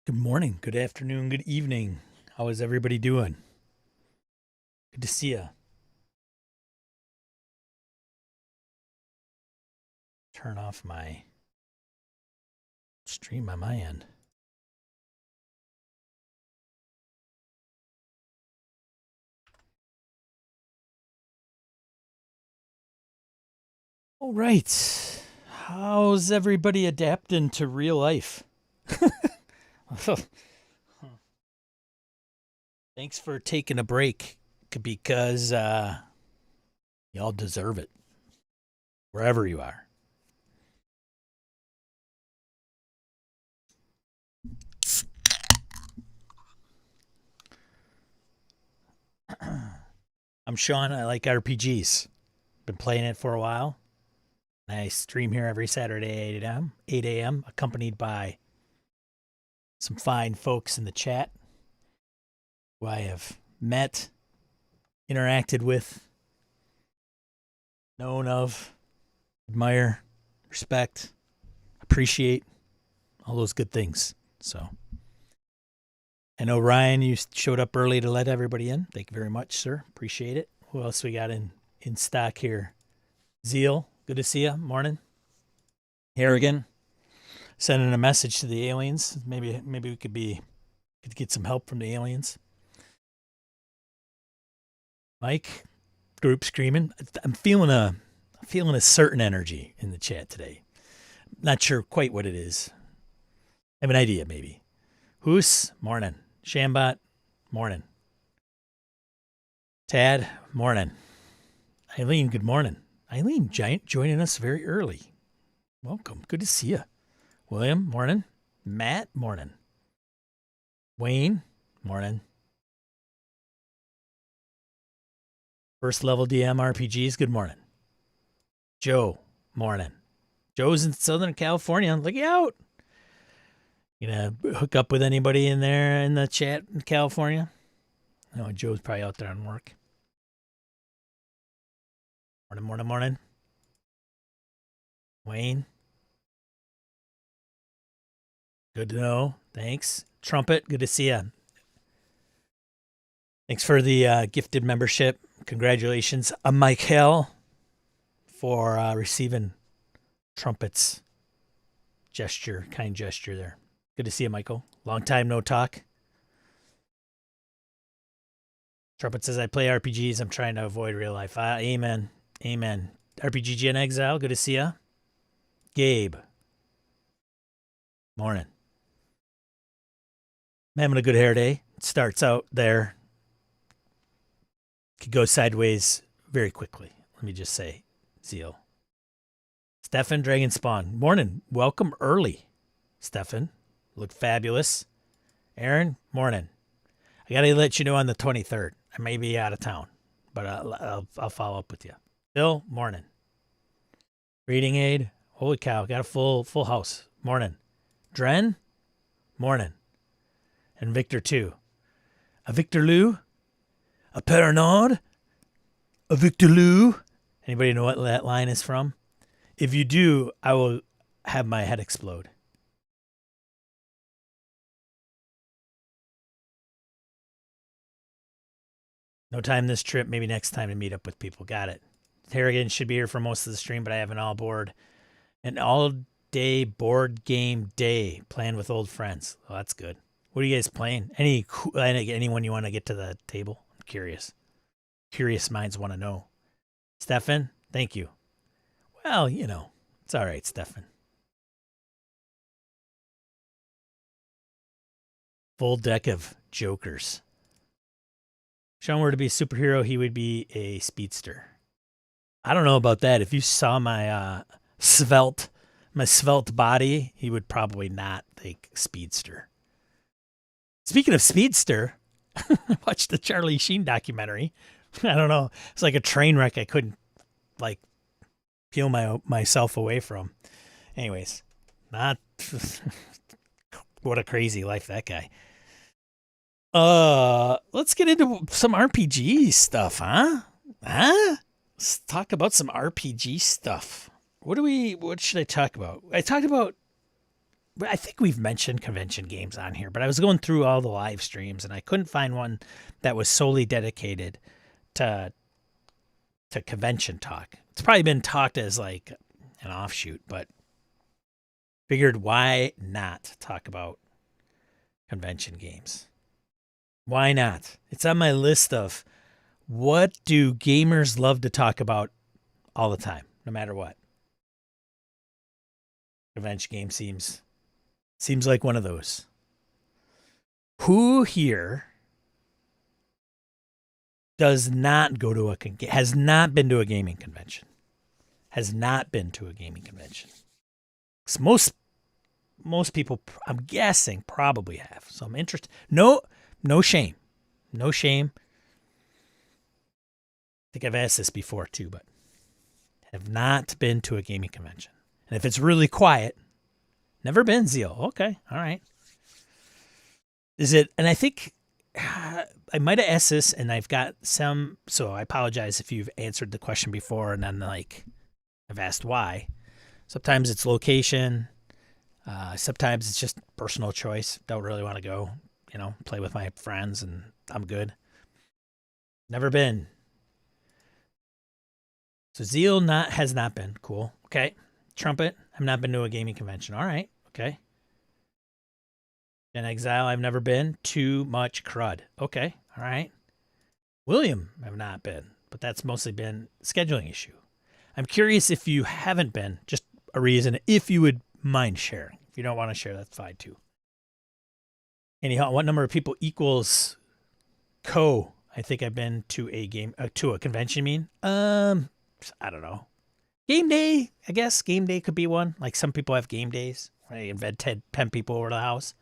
Good morning, good afternoon, good evening. How is everybody doing? Good to see you. Turn off my stream on my end. All right. How's everybody adapting to real life? Thanks for taking a break because y'all deserve it. Wherever you are. I'm Sean. I like RPGs. Been playing it for a while. I stream here every Saturday at 8 a.m., accompanied by some fine folks in the chat who I have met, interacted with, known of, admire, respect, appreciate, all those good things. So I know, Ryan, you showed up early to let everybody in. Thank you very much, sir. Appreciate it. Who else we got in stock here? Zeal, good to see you. Morning. Harrigan, sending a message to the aliens. Maybe we could get some help from the aliens. Mike, group screaming. I'm feeling a certain energy in the chat today. Not sure quite what it is. I have an idea, maybe. Hoos, morning. Shambot, morning. Tad, morning. Eileen, good morning. Eileen, joining us very early. Welcome. Good to see you. William, morning. Matt, morning. Wayne, morning. First level DM RPGs, good morning. Joe, morning. Joe's in Southern California. Look out. You gonna hook up with anybody in there in the chat in California? No, Joe's probably out there on work. Morning. Wayne. Good to know. Thanks. Trumpet, good to see you. Thanks for the gifted membership. Congratulations, Michael, for receiving Trumpet's kind gesture there. Good to see you, Michael. Long time no talk. Trumpet says, I play RPGs. I'm trying to avoid real life. Amen. RPG Gen Exile, good to see you. Gabe. Morning. I'm having a good hair day. It starts out there. Could go sideways very quickly. Let me just say, Zeal. Stefan Dragonspawn. Morning. Welcome early, Stefan. Look fabulous. Aaron, morning. I got to let you know on the 23rd. I may be out of town, but I'll follow up with you. Bill, morning. Reading aid. Holy cow, got a full house. Morning. Dren, morning. And Victor, too. A Victor Lou? A Paranod? A Victor Lou? Anybody know what that line is from? If you do, I will have my head explode. No time this trip. Maybe next time to meet up with people. Got it. Harrigan should be here for most of the stream, but I have an all-day board game day planned with old friends. Oh, that's good. What are you guys playing? Anyone you want to get to the table? I'm curious. Curious minds want to know. Stefan, thank you. Well, it's all right, Stefan. Full deck of jokers. If Sean were to be a superhero, he would be a speedster. I don't know about that. If you saw my svelte body, he would probably not think speedster. Speaking of speedster, I watched the Charlie Sheen documentary. I don't know. It's like a train wreck I couldn't peel myself away from. Anyways, not what a crazy life that guy. Let's get into some RPG stuff, huh? Let's talk about some RPG stuff. What should I talk about? I talked about I think we've mentioned convention games on here, but I was going through all the live streams and I couldn't find one that was solely dedicated to convention talk. It's probably been talked as like an offshoot, but figured why not talk about convention games? Why not? It's on my list of what do gamers love to talk about all the time, no matter what. Convention game seems like one of those. Who here does not go to has not been to a gaming convention? Has not been to a gaming convention. Most people, I'm guessing, probably have. So I'm interested. No shame. No shame. I think I've asked this before too, but have not been to a gaming convention. And if it's really quiet, never been, Zeal. Okay, all right. Is it, and I think I might have asked this and I've got some, so I apologize if you've answered the question before and then like I've asked why. Sometimes it's location. Sometimes it's just personal choice. Don't really want to go, play with my friends and I'm good. Never been. So Zeal has not been. Cool. Okay. Trumpet. I've not been to a gaming convention. All right. Okay. In Exile, I've never been. Too much crud. Okay. All right. William, I've not been, but that's mostly been a scheduling issue. I'm curious if you haven't been, just a reason, if you would mind sharing. If you don't want to share, that's fine too. Anyhow, what number of people equals I think I've been to a convention. I don't know. Game day, I guess. Game day could be one. Like some people have game days. They invite 10 people over to the house.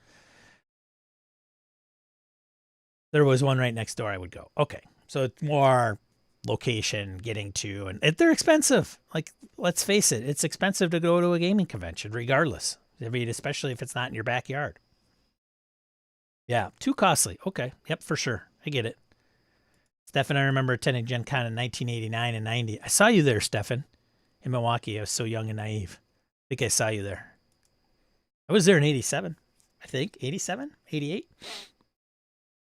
There was one right next door I would go. Okay. So it's more location, getting to, and they're expensive. Like, let's face it. It's expensive to go to a gaming convention regardless. I mean, especially if it's not in your backyard. Yeah. Too costly. Okay. Yep, for sure. I get it. Stefan, I remember attending Gen Con in 1989 and 90. I saw you there, Stefan, in Milwaukee. I was so young and naive. I think I saw you there. I was there in 87, I think. 87, 88. I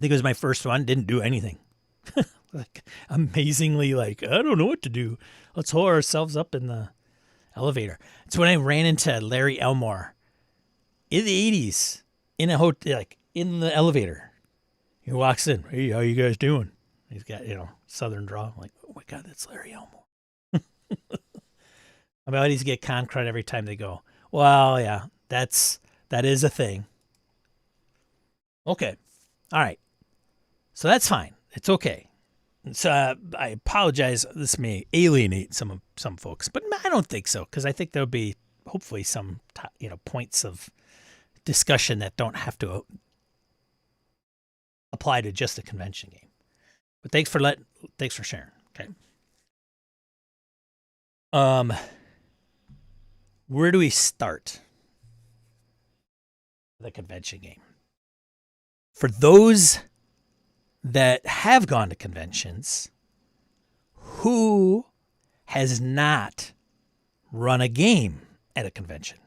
think it was my first one. Didn't do anything. Like, amazingly, like, I don't know what to do. Let's hole ourselves up in the elevator. It's when I ran into Larry Elmore in the 80s in a hotel, like in the elevator. He walks in. Hey, how you guys doing? He's got, Southern drawl. I'm like, oh my God, that's Larry Elmore. My buddies get con crud every time they go. Well, yeah, that is a thing. Okay. All right. So that's fine. It's okay. So I apologize. This may alienate some folks, but I don't think so, because I think there'll be hopefully some points of discussion that don't have to apply to just a convention game. But thanks for sharing. Okay. Where do we start the convention game? For those that have gone to conventions, who has not run a game at a convention?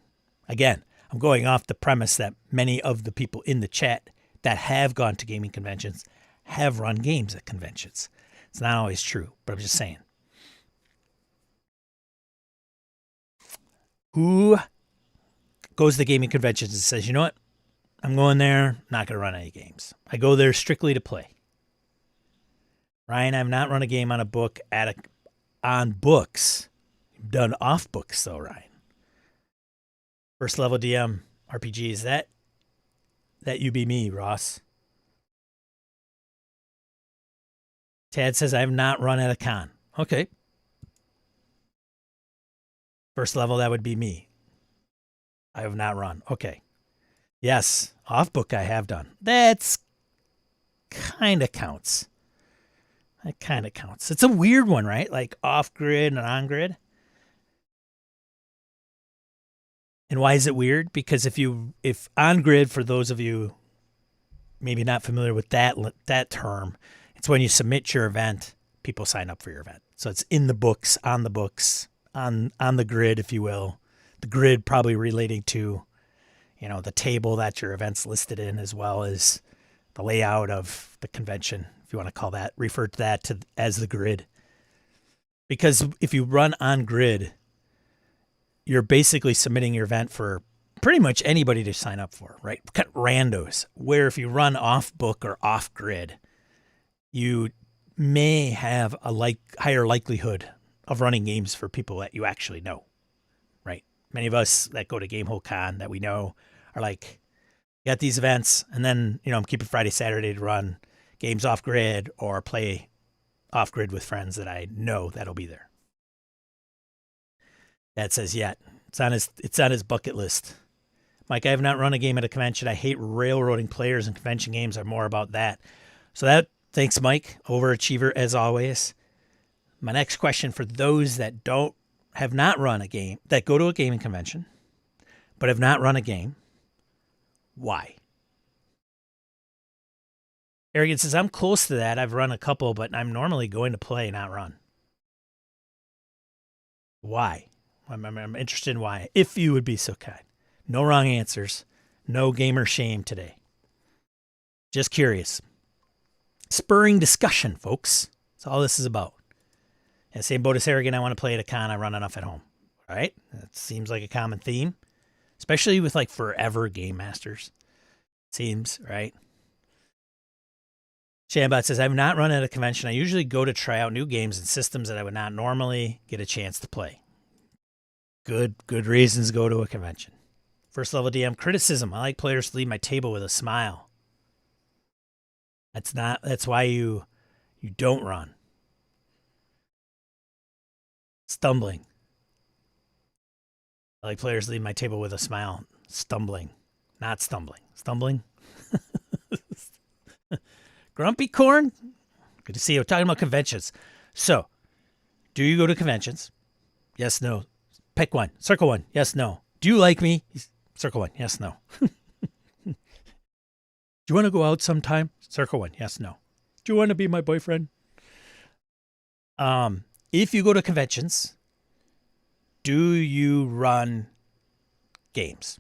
Again, I'm going off the premise that many of the people in the chat that have gone to gaming conventions have run games at conventions. It's not always true, but I'm just saying. Who goes to gaming conventions and says, you know what? I'm going there, not going to run any games. I go there strictly to play. Ryan, I've not run a game on a book on books. You've done off books though, Ryan. First level DM RPG, is that you be me, Ross? Tad says I have not run at a con. Okay. First level, that would be me. I have not run. Okay. Yes, off book I have done. That's kind of counts. That kind of counts. It's a weird one, right? Like off grid and on grid. And why is it weird? Because if on grid, for those of you maybe not familiar with that term, it's when you submit your event, people sign up for your event. So it's in the books, on the grid, if you will. The grid probably relating to, the table that your event's listed in, as well as the layout of the convention, if you want to call that, refer to that as the grid. Because if you run on grid, you're basically submitting your event for pretty much anybody to sign up for, right? Kind of randos. Where if you run off book or off grid, you may have a higher likelihood of running games for people that you actually know, right? Many of us that go to Gamehole Con that we know are like, got these events, and then, I'm keeping Friday, Saturday to run games off grid or play off grid with friends that I know that'll be there. That says yet. It's on his bucket list. Mike, I have not run a game at a convention. I hate railroading players, and convention games are more about that. So thanks, Mike. Overachiever as always. My next question for those that have not run a game, that go to a gaming convention, but have not run a game, why? Arrogant says, I'm close to that. I've run a couple, but I'm normally going to play, not run. Why? I'm interested in why, if you would be so kind. No wrong answers. No gamer shame today. Just curious. Spurring discussion, folks. That's all this is about. And same boat as Arrogant, I want to play at a con. I run enough at home. All right? That seems like a common theme, especially with like forever game masters. Seems, right? Shambot says, I've not run at a convention. I usually go to try out new games and systems that I would not normally get a chance to play. Good reasons to go to a convention. First level DM criticism. I like players to leave my table with a smile. That's why you don't run. Stumbling. I like players to leave my table with a smile. Stumbling. Not stumbling. Stumbling. Grumpy Corn. Good to see you. We're talking about conventions. So, do you go to conventions? Yes, no. Pick one. Circle one. Yes, no. Do you like me? Circle one. Yes, no. Do you want to go out sometime? Circle one. Yes, no. Do you want to be my boyfriend? If you go to conventions, do you run games?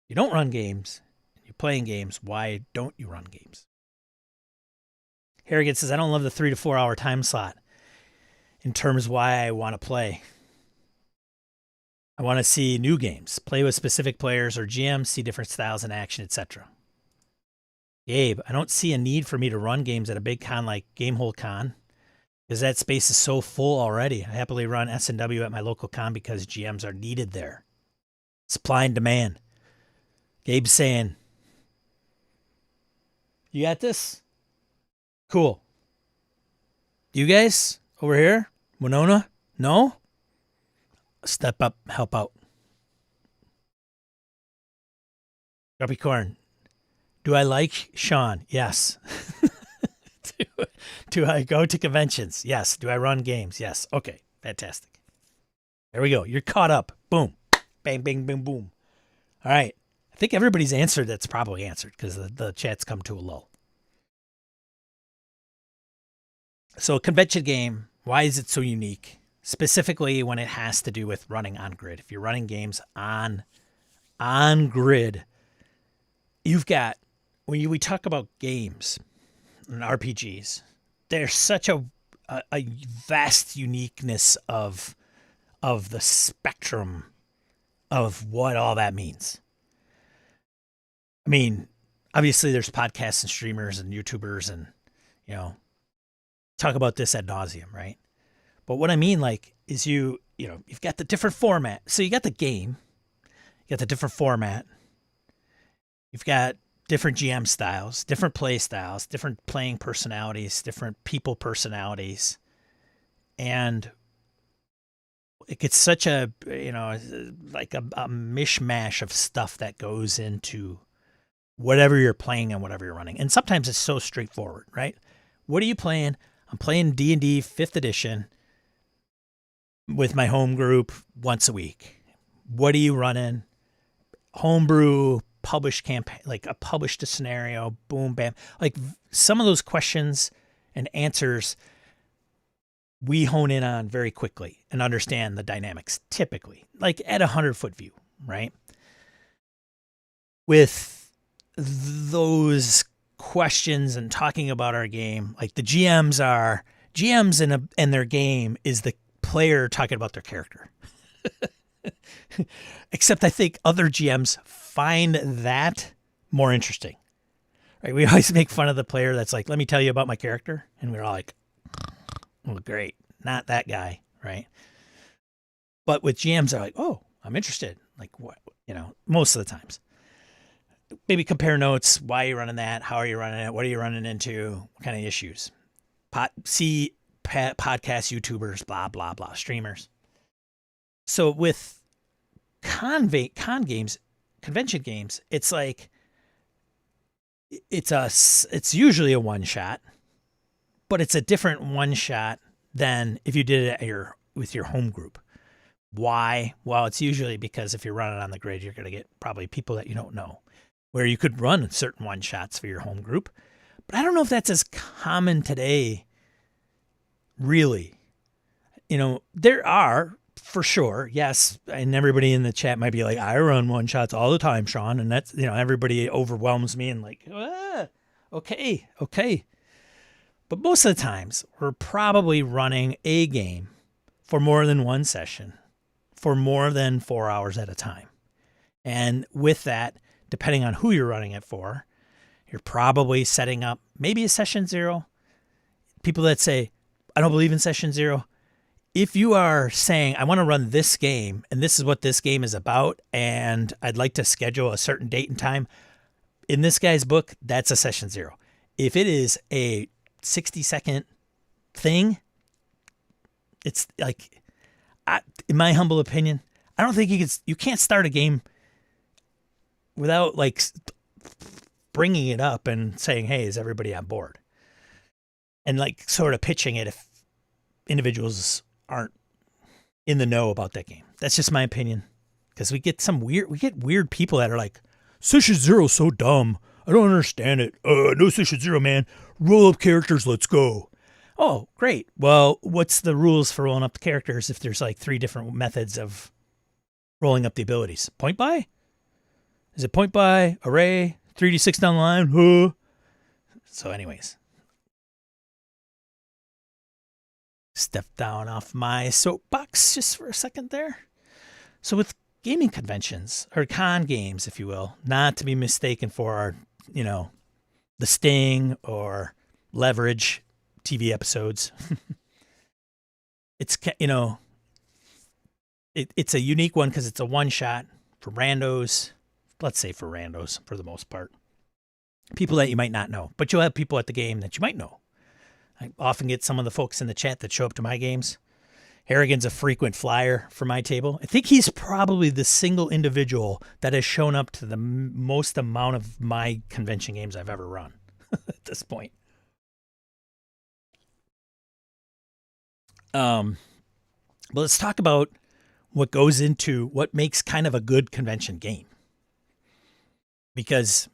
You don't run games. You're playing games. Why don't you run games? Harrigan says, I don't love the 3 to 4 hour time slot in terms of why I want to play. I want to see new games, play with specific players or GMs, see different styles in action, etc. Gabe, I don't see a need for me to run games at a big con like Gamehole Con because that space is so full already. I happily run S&W at my local con because GMs are needed there. Supply and demand. Gabe's saying, you got this? Cool. You guys over here? Winona? No? Step up, help out. Grumpy Corn. Do I like Sean? Yes. Do I go to conventions? Yes. Do I run games? Yes. Okay. Fantastic. There we go. You're caught up. Boom. Bang, bang, boom, boom. All right. I think everybody's answered that's probably answered because the chat's come to a lull. So convention game, why is it so unique? Specifically when it has to do with running on grid. If you're running games on grid, you've got, when we talk about games and RPGs, there's such a vast uniqueness of the spectrum of what all that means. I mean, obviously there's podcasts and streamers and YouTubers and, talk about this ad nauseum, right? But what I mean, is you've got the different format. So you got the game, you got the different format, you've got different GM styles, different play styles, different playing personalities, different people personalities. And it gets such a mishmash of stuff that goes into whatever you're playing and whatever you're running. And sometimes it's so straightforward, right? What are you playing? I'm playing D&D 5th edition with my home group once a week. What are you running? Homebrew, published campaign, like a published scenario, boom, bam. Like some of those questions and answers we hone in on very quickly and understand the dynamics typically, like at 100-foot view, right? with those questions and talking about our game, like the GMs in their game is the player talking about their character. Except I think other GMs find that more interesting. Right? We always make fun of the player that's like, let me tell you about my character. And we're all like, oh, great. Not that guy. Right. But with GMs, they're like, oh, I'm interested. Like what, most of the times. Maybe compare notes. Why are you running that? How are you running it? What are you running into? What kind of issues? Podcast YouTubers, blah, blah, blah, streamers. So with con games, convention games, it's like, it's usually a one shot, but it's a different one shot than if you did it with your home group. Why? Well, it's usually because if you're running on the grid, you're going to get probably people that you don't know, where you could run certain one shots for your home group. But I don't know if that's as common today, really. There are, for sure, yes, and everybody in the chat might be like, I run one shots all the time, Sean, and that's, everybody overwhelms me and like, okay. But most of the times, we're probably running a game for more than one session, for more than 4 hours at a time. And with that, depending on who you're running it for, you're probably setting up maybe a session 0. People that say, I don't believe in session 0. If you are saying, I want to run this game, and this is what this game is about, and I'd like to schedule a certain date and time, in this guy's book, that's a session 0. If it is a 60-second thing, it's like, in my humble opinion, I don't think you can't start a game without like bringing it up and saying, hey, is everybody on board? And like sort of pitching it if individuals aren't in the know about that game. That's just my opinion. Because we get weird people that are like, session 0 is so dumb. I don't understand it. No session 0, man. Roll up characters, let's go. Oh, great. Well, what's the rules for rolling up the characters if there's like 3 different methods of rolling up the abilities? Point buy? Is it point buy, array, 3d6 down the line? Huh? So anyways. Step down off my soapbox just for a second there. So with gaming conventions, or con games, if you will, not to be mistaken for our, the Sting or Leverage TV episodes. It's, it's a unique one because it's a one shot for randos. Let's say for randos for the most part. People that you might not know, but you'll have people at the game that you might know. I often get some of the folks in the chat that show up to my games. Harrigan's a frequent flyer for my table. I think he's probably the single individual that has shown up to the most amount of my convention games I've ever run at this point. But let's talk about what goes into what makes kind of a good convention game. Because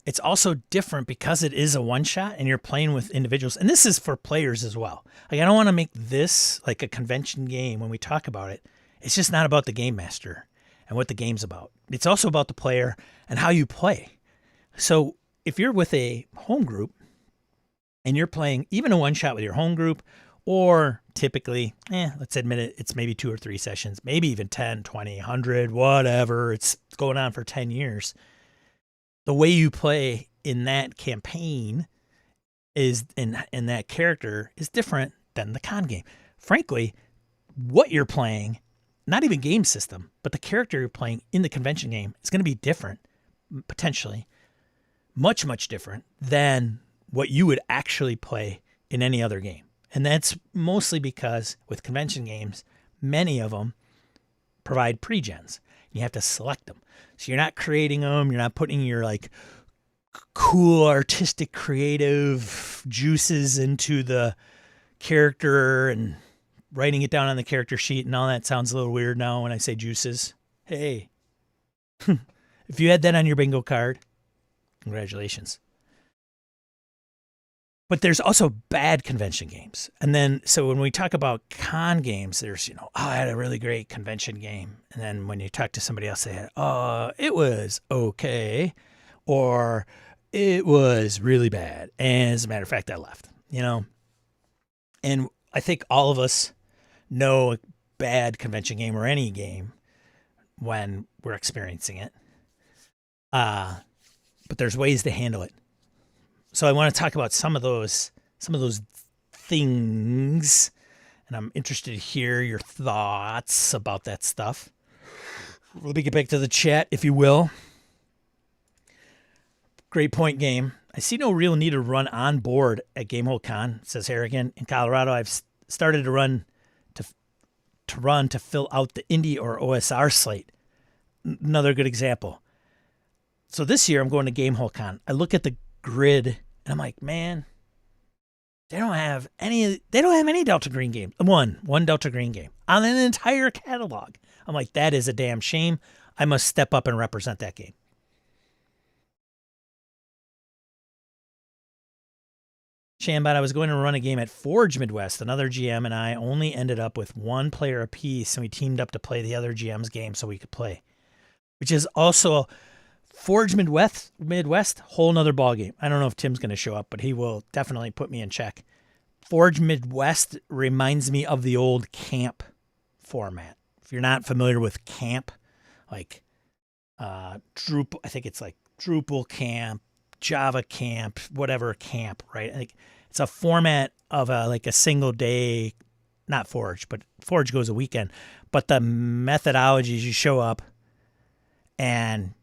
it's also different because it is a one shot and you're playing with individuals. And this is for players as well. Like, I don't want to make this like a convention game when we talk about it. It's just not about the game master and what the game's about. It's also about the player and how you play. So if you're with a home group and you're playing even a one shot with your home group, or typically, let's admit it, it's maybe 2 or 3 sessions, maybe even 10, 20, 100, whatever. It's going on for 10 years. The way you play in that campaign is in that character is different than the con game. Frankly, what you're playing, not even game system, but the character you're playing in the convention game is going to be different, potentially, much, much different than what you would actually play in any other game. And that's mostly because with convention games, many of them provide pre-gens. You have to select them. So you're not creating them. You're not putting your like cool, artistic, creative juices into the character and writing it down on the character sheet and all that. Sounds a little weird now when I say juices. Hey, if you had that on your bingo card, congratulations. But there's also bad convention games. And then, so when we talk about con games, there's, oh, I had a really great convention game. And then when you talk to somebody else, they had, it was okay. Or it was really bad. And as a matter of fact, I left, And I think all of us know a bad convention game or any game when we're experiencing it. But there's ways to handle it. So I want to talk about some of those things, and I'm interested to hear your thoughts about that stuff. Let me get back to the chat, if you will. Great point, game. I see no real need to run on board at Gamehole Con, says Harrigan. In Colorado, I've started to run to fill out the indie or OSR slate. Another good example. So this year I'm going to Gamehole Con. I look at the grid and I'm like, man, they don't have any Delta Green games. One Delta Green game on an entire catalog. I'm like, that is a damn shame. I must step up and represent that game. Shambot, I was going to run a game at Forge Midwest. Another GM and I only ended up with one player apiece, and we teamed up to play the other GM's game so we could play. Which is also Forge Midwest, whole nother ball game. I don't know if Tim's going to show up, but he will definitely put me in check. Forge Midwest reminds me of the old camp format. If you're not familiar with camp, like Drupal, I think it's like Drupal camp, Java camp, whatever camp, right? Like it's a format of a single day, not Forge, but Forge goes a weekend. But the methodologies, you show up and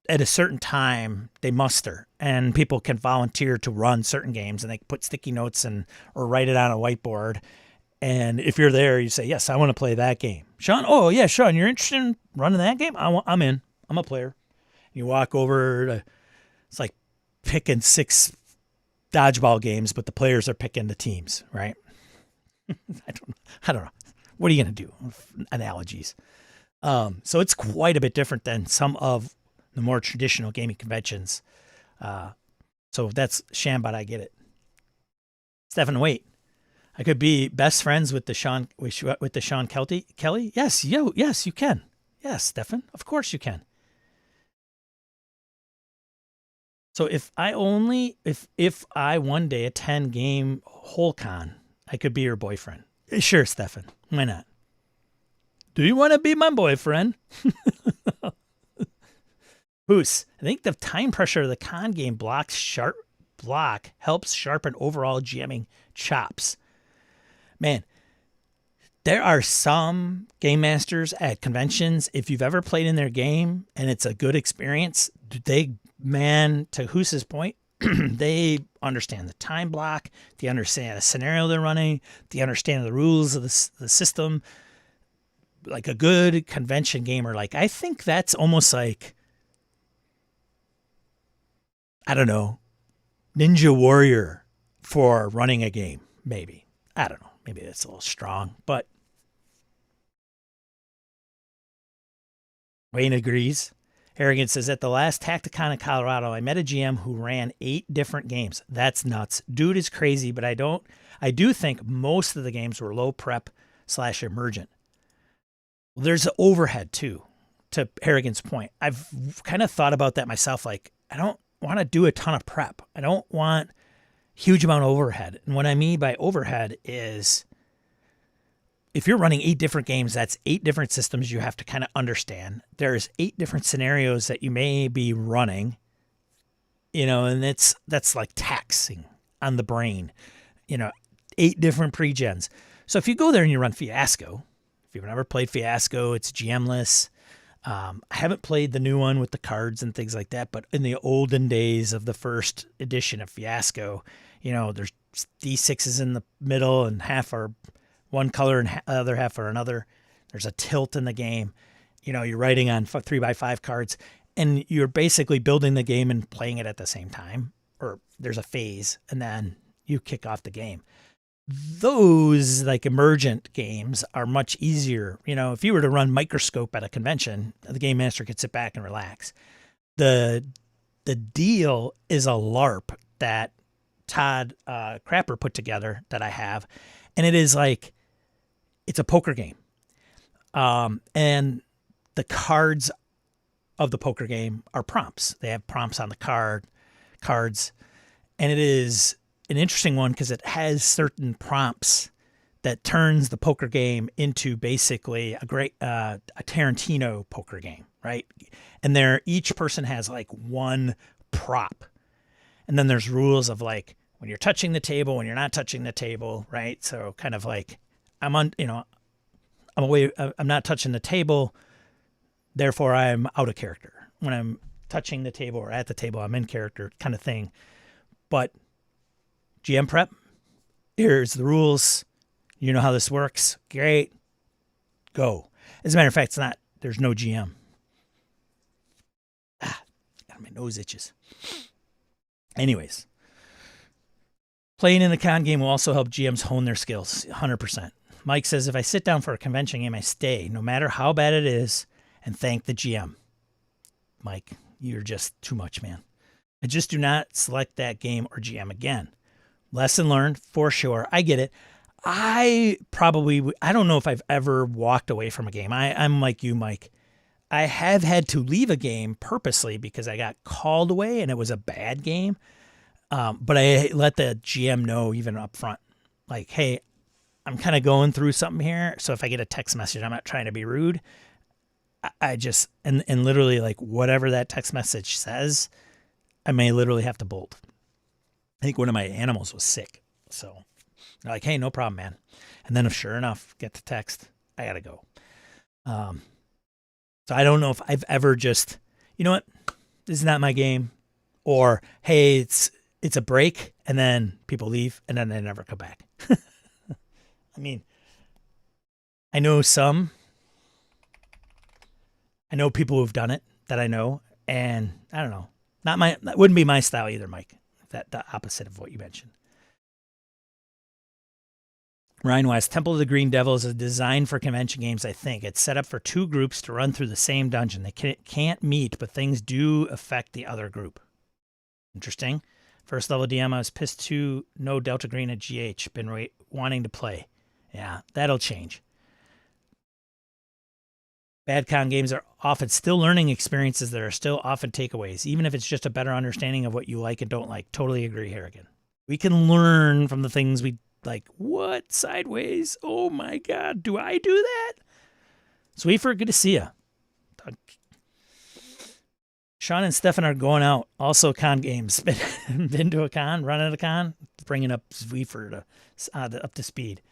at a certain time they muster and people can volunteer to run certain games and they put sticky notes or write it on a whiteboard. And if you're there, you say, yes, I want to play that game. Sean, oh yeah, Sean, you're interested in running that game? I'm in. I'm a player. You walk over to, it's like picking 6 dodgeball games, but the players are picking the teams, right? I don't know. What are you going to do? Analogies. So it's quite a bit different than some of the more traditional gaming conventions. So that's Shambot. I get it. Stefan, wait. I could be best friends with the Sean Kelly. Yes, you can. Yes, Stefan. Of course you can. So if I one day attend Gamehole Con, I could be your boyfriend. Sure, Stefan. Why not? Do you want to be my boyfriend? Hoos, I think the time pressure of the con game block helps sharpen overall GMing chops. Man, there are some game masters at conventions, if you've ever played in their game and it's a good experience, to Hoos's point, they understand the time block, they understand the scenario they're running, they understand the rules of the system. Like a good convention gamer, I think that's almost like, I don't know, Ninja Warrior for running a game, maybe. I don't know. Maybe that's a little strong, but Wayne agrees. Harrigan says, at the last Tacticon in Colorado, I met a GM who ran 8 different games. That's nuts. Dude is crazy, but I do think most of the games were low prep / emergent. Well, there's overhead too, to Harrigan's point. I've kind of thought about that myself. I don't want to do a ton of prep. I don't want huge amount of overhead. And what I mean by overhead is if you're running 8 different games, that's 8 different systems you have to kind of understand. There's 8 different scenarios that you may be running, and that's like taxing on the brain, 8 different pre-gens. So if you go there and you run Fiasco, if you've never played Fiasco, it's GM-less. I haven't played the new one with the cards and things like that, but in the olden days of the first edition of Fiasco, there's D6s in the middle and half are one color and the other half are another. There's a tilt in the game. You're writing on 3x5 cards and you're basically building the game and playing it at the same time, or there's a phase and then you kick off the game. Those emergent games are much easier. If you were to run Microscope at a convention, the game master could sit back and relax. The deal is a LARP that Todd Crapper put together that I have, and it is like it's a poker game, and the cards of the poker game are prompts. They have prompts on the cards, and it is an interesting one because it has certain prompts that turns the poker game into basically a Tarantino poker game, right? And each person has like one prop, and then there's rules of like when you're touching the table, when you're not touching the table, right? So kind of like I'm not touching the table, therefore I'm out of character. When I'm touching the table or at the table, I'm in character, kind of thing. But GM prep, here's the rules. You know how this works. Great. Go. As a matter of fact, there's no GM. My nose itches. Anyways, playing in the con game will also help GMs hone their skills, 100%. Mike says, if I sit down for a convention game, I stay, no matter how bad it is, and thank the GM. Mike, you're just too much, man. I just do not select that game or GM again. Lesson learned, for sure. I get it. I don't know if I've ever walked away from a game. I'm like you, Mike. I have had to leave a game purposely because I got called away and it was a bad game. But I let the GM know even up front, like, hey, I'm kind of going through something here. So if I get a text message, I'm not trying to be rude. I just, and literally like whatever that text message says, I may literally have to bolt. I think one of my animals was sick. So they're like, hey, no problem, man. And then sure enough, get the text, I got to go. So I don't know if I've ever just, you know what, this is not my game. Or, hey, it's a break, and then people leave, and then they never come back. I mean, I know people who've done it that I know, and I don't know. That wouldn't be my style either, Mike. The opposite of what you mentioned. Ryan West, Temple of the Green Devils is designed for convention games, I think. It's set up for two groups to run through the same dungeon. They can't meet, but things do affect the other group. Interesting. First level DM, I was pissed to no Delta Green at GH. Been wanting to play. Yeah, that'll change. Bad con games are often still learning experiences that are still often takeaways, even if it's just a better understanding of what you like and don't like. Totally agree, Harrigan. We can learn from the things we like. What? Sideways? Oh my God, do I do that? Sweefer, good to see you. Sean and Stefan are going out. Also con games. Been to a con, running a con, bringing up Sweefer up to speed.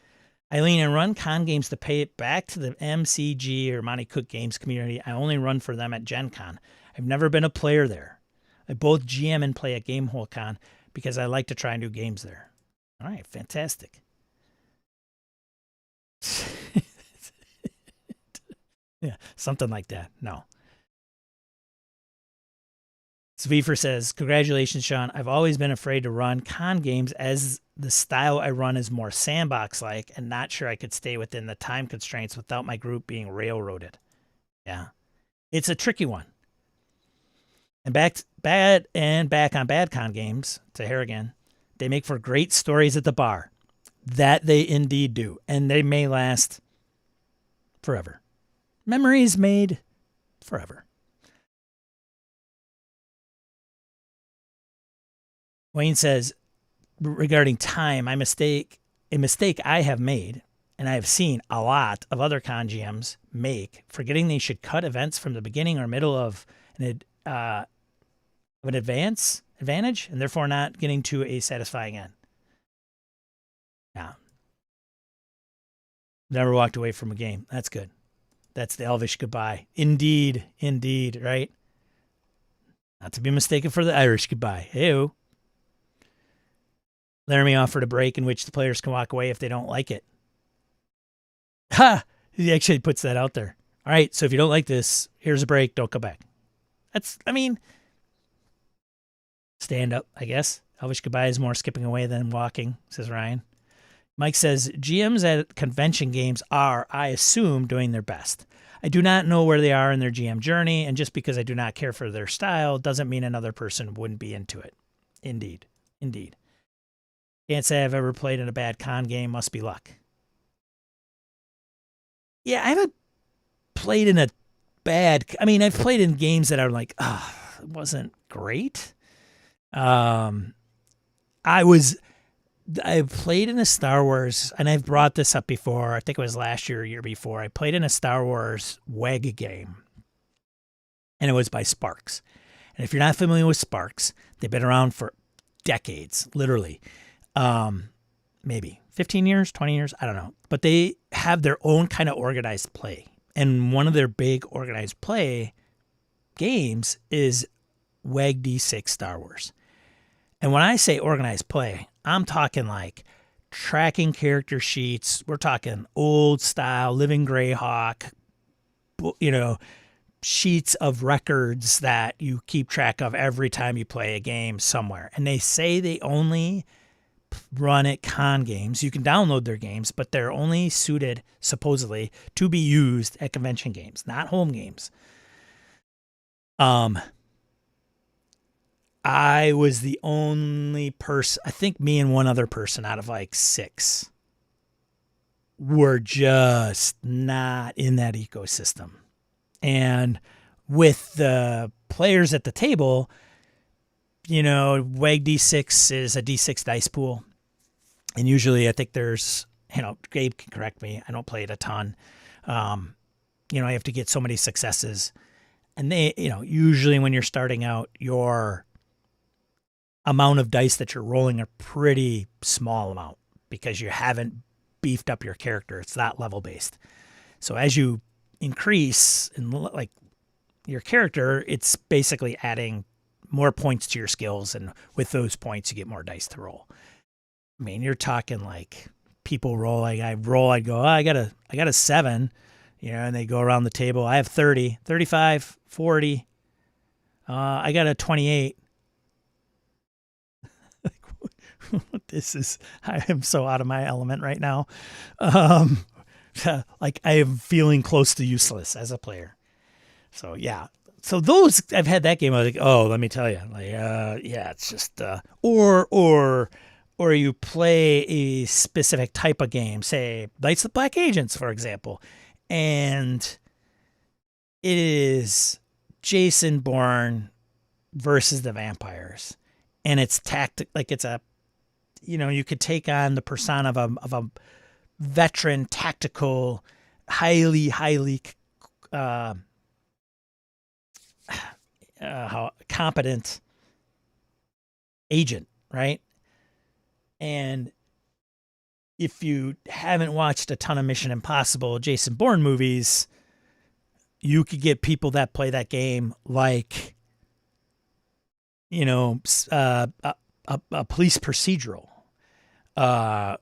Eileen, I run con games to pay it back to the MCG or Monty Cook Games community. I only run for them at Gen Con. I've never been a player there. I both GM and play at Gamehole Con because I like to try new games there. All right, fantastic. Yeah, something like that. No. Sweefer says, congratulations, Sean. I've always been afraid to run con games as the style I run is more sandbox-like and not sure I could stay within the time constraints without my group being railroaded. Yeah. It's a tricky one. And back on bad con games, to Harrigan, they make for great stories at the bar. That they indeed do. And they may last forever. Memories made forever. Wayne says, regarding time, a mistake I have made, and I have seen a lot of other con GMs make, forgetting they should cut events from the beginning or middle of an advantage, and therefore not getting to a satisfying end. Yeah. Never walked away from a game. That's good. That's the Elvish goodbye. Indeed, right? Not to be mistaken for the Irish goodbye. Hey-o. Laramie offered a break in which the players can walk away if they don't like it. Ha! He actually puts that out there. All right, so if you don't like this, here's a break. Don't come back. Stand up, I guess. Elvish goodbye is more skipping away than walking, says Ryan. Mike says, GMs at convention games are, I assume, doing their best. I do not know where they are in their GM journey, and just because I do not care for their style doesn't mean another person wouldn't be into it. Indeed. Can't say I've ever played in a bad con game. Must be luck. Yeah, I haven't played in a bad. I mean, I've played in games that are like, it wasn't great. Um, I played in a Star Wars, and I've brought this up before. I think it was last year or year before. I played in a Star Wars WEG game, and it was by Sparks. And if you're not familiar with Sparks, they've been around for decades, literally. Maybe 15 years, 20 years, I don't know. But they have their own kind of organized play. And one of their big organized play games is WEG D6 Star Wars. And when I say organized play, I'm talking like tracking character sheets. We're talking old style, Living Greyhawk, sheets of records that you keep track of every time you play a game somewhere. And they say they only run at con games. You can download their games, but they're only suited, supposedly, to be used at convention games, not home games. I was the only person, I think me and one other person out of like 6 were just not in that ecosystem. And with the players at the table, WEG D6 is a D6 dice pool. And usually I think there's, Gabe can correct me, I don't play it a ton. I have to get so many successes. And they, usually when you're starting out, your amount of dice that you're rolling a pretty small amount because you haven't beefed up your character. It's not level based. So as you increase in like your character, it's basically adding more points to your skills, and with those points you get more dice to roll. I mean, you're talking like people roll, like I'd go, I got a 7, and they go around the table. I have 30, 35, 40. I got a 28. This is, I am so out of my element right now. Like I am feeling close to useless as a player. So yeah. So those, I've had that game. I was like, oh, let me tell you, like, yeah, it's just, or you play a specific type of game, say Knights of the Black Agents, for example, and it is Jason Bourne versus the vampires, and it's like it's a, you could take on the persona of a veteran, tactical, highly competent agent, right? And if you haven't watched a ton of Mission Impossible, Jason Bourne movies, you could get people that play that game like, a police procedural, and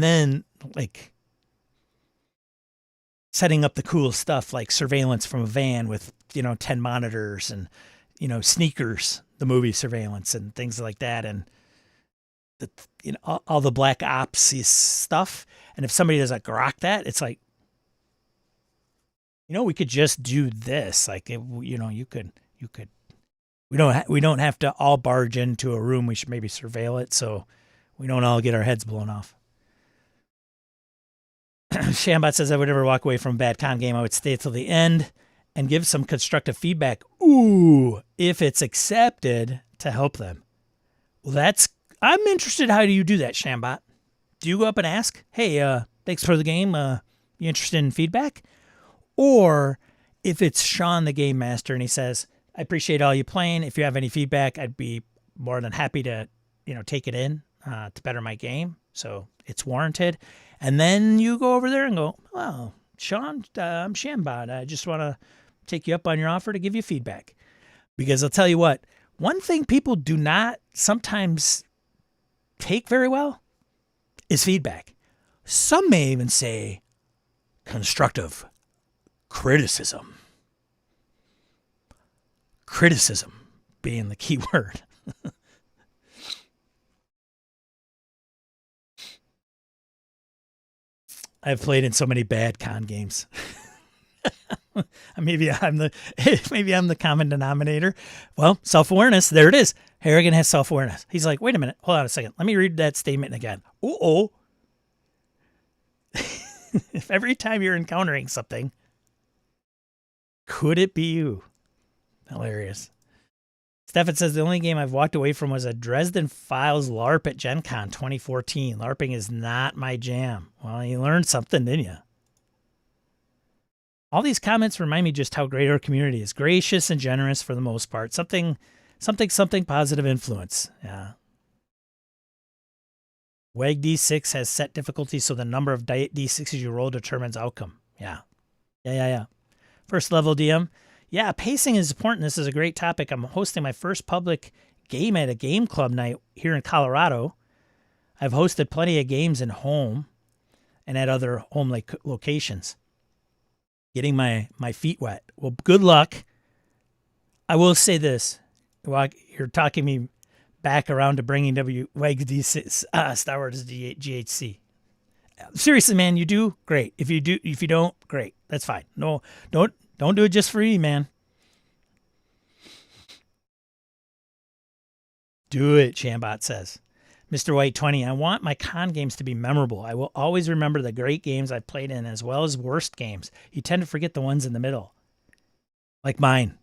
then like setting up the cool stuff like surveillance from a van with 10 monitors and Sneakers, the movie Surveillance, and things like that, and all the black ops stuff. And if somebody doesn't grok that, it's like, we could just do this. Like, you could. We don't have to all barge into a room. We should maybe surveil it so we don't all get our heads blown off. Shambot says, I would never walk away from a bad con game. I would stay till the end and give some constructive feedback. Ooh, if it's accepted, to help them. Well, I'm interested. How do you do that, Shambot? Do you go up and ask, hey, thanks for the game. You interested in feedback? Or if it's Sean, the game master, and he says, I appreciate all you playing. If you have any feedback, I'd be more than happy to, take it in to better my game. So it's warranted. And then you go over there and go, well, Sean, I'm Shambot. I just want to take you up on your offer to give you feedback. Because I'll tell you what, one thing people do not sometimes take very well is feedback. Some may even say constructive criticism. Criticism being the key word. I've played in so many bad con games. maybe I'm the common denominator. Well, self-awareness, there it is. Harrigan has self-awareness. He's like, wait a minute, hold on a second. Let me read that statement again. Uh-oh. If every time you're encountering something, could it be you? Hilarious. Stefan says the only game I've walked away from was a Dresden Files LARP at Gen Con 2014. LARPing is not my jam. Well, you learned something, didn't you? All these comments remind me just how great our community is. Gracious and generous for the most part. Something positive influence. Yeah. WEG D6 has set difficulty, so the number of D6s you roll determines outcome. Yeah. First level DM. Yeah, pacing is important. This is a great topic. I'm hosting my first public game at a game club night here in Colorado. I've hosted plenty of games in home and at other home locations. Getting my feet wet. Well, good luck. I will say this. While you're talking me back around to bringing WEG D6, Star Wars GHC. Seriously, man, you do great. If you don't, great. That's fine. No, don't do it just for me, man. Do it, Shambot says. Mr. White 20, I want my con games to be memorable. I will always remember the great games I've played in as well as worst games. You tend to forget the ones in the middle. Like mine.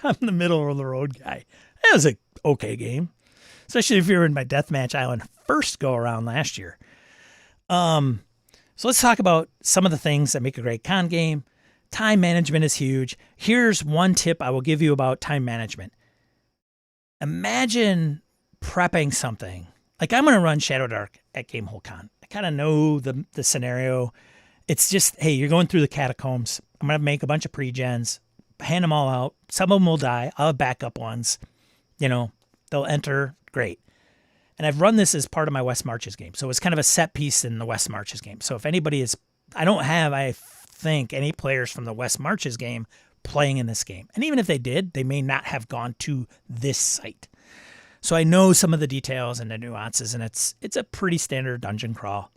I'm the middle of the road guy. That was an okay game. Especially if you were in my Deathmatch Island first go around last year. So let's talk about some of the things that make a great con game. Time management is huge. Here's one tip I will give you about time management. Imagine prepping something. Like I'm going to run Shadowdark at Gamehole Con. I kind of know the scenario. It's just, hey, you're going through the catacombs. I'm going to make a bunch of pre-gens, hand them all out. Some of them will die. I'll have backup ones. You know, they'll enter. Great. And I've run this as part of my West Marches game. So it's kind of a set piece in the West Marches game. So if anybody is, I think, any players from the West Marches game playing in this game. And even if they did, they may not have gone to this site. So I know some of the details and the nuances, and it's a pretty standard dungeon crawl.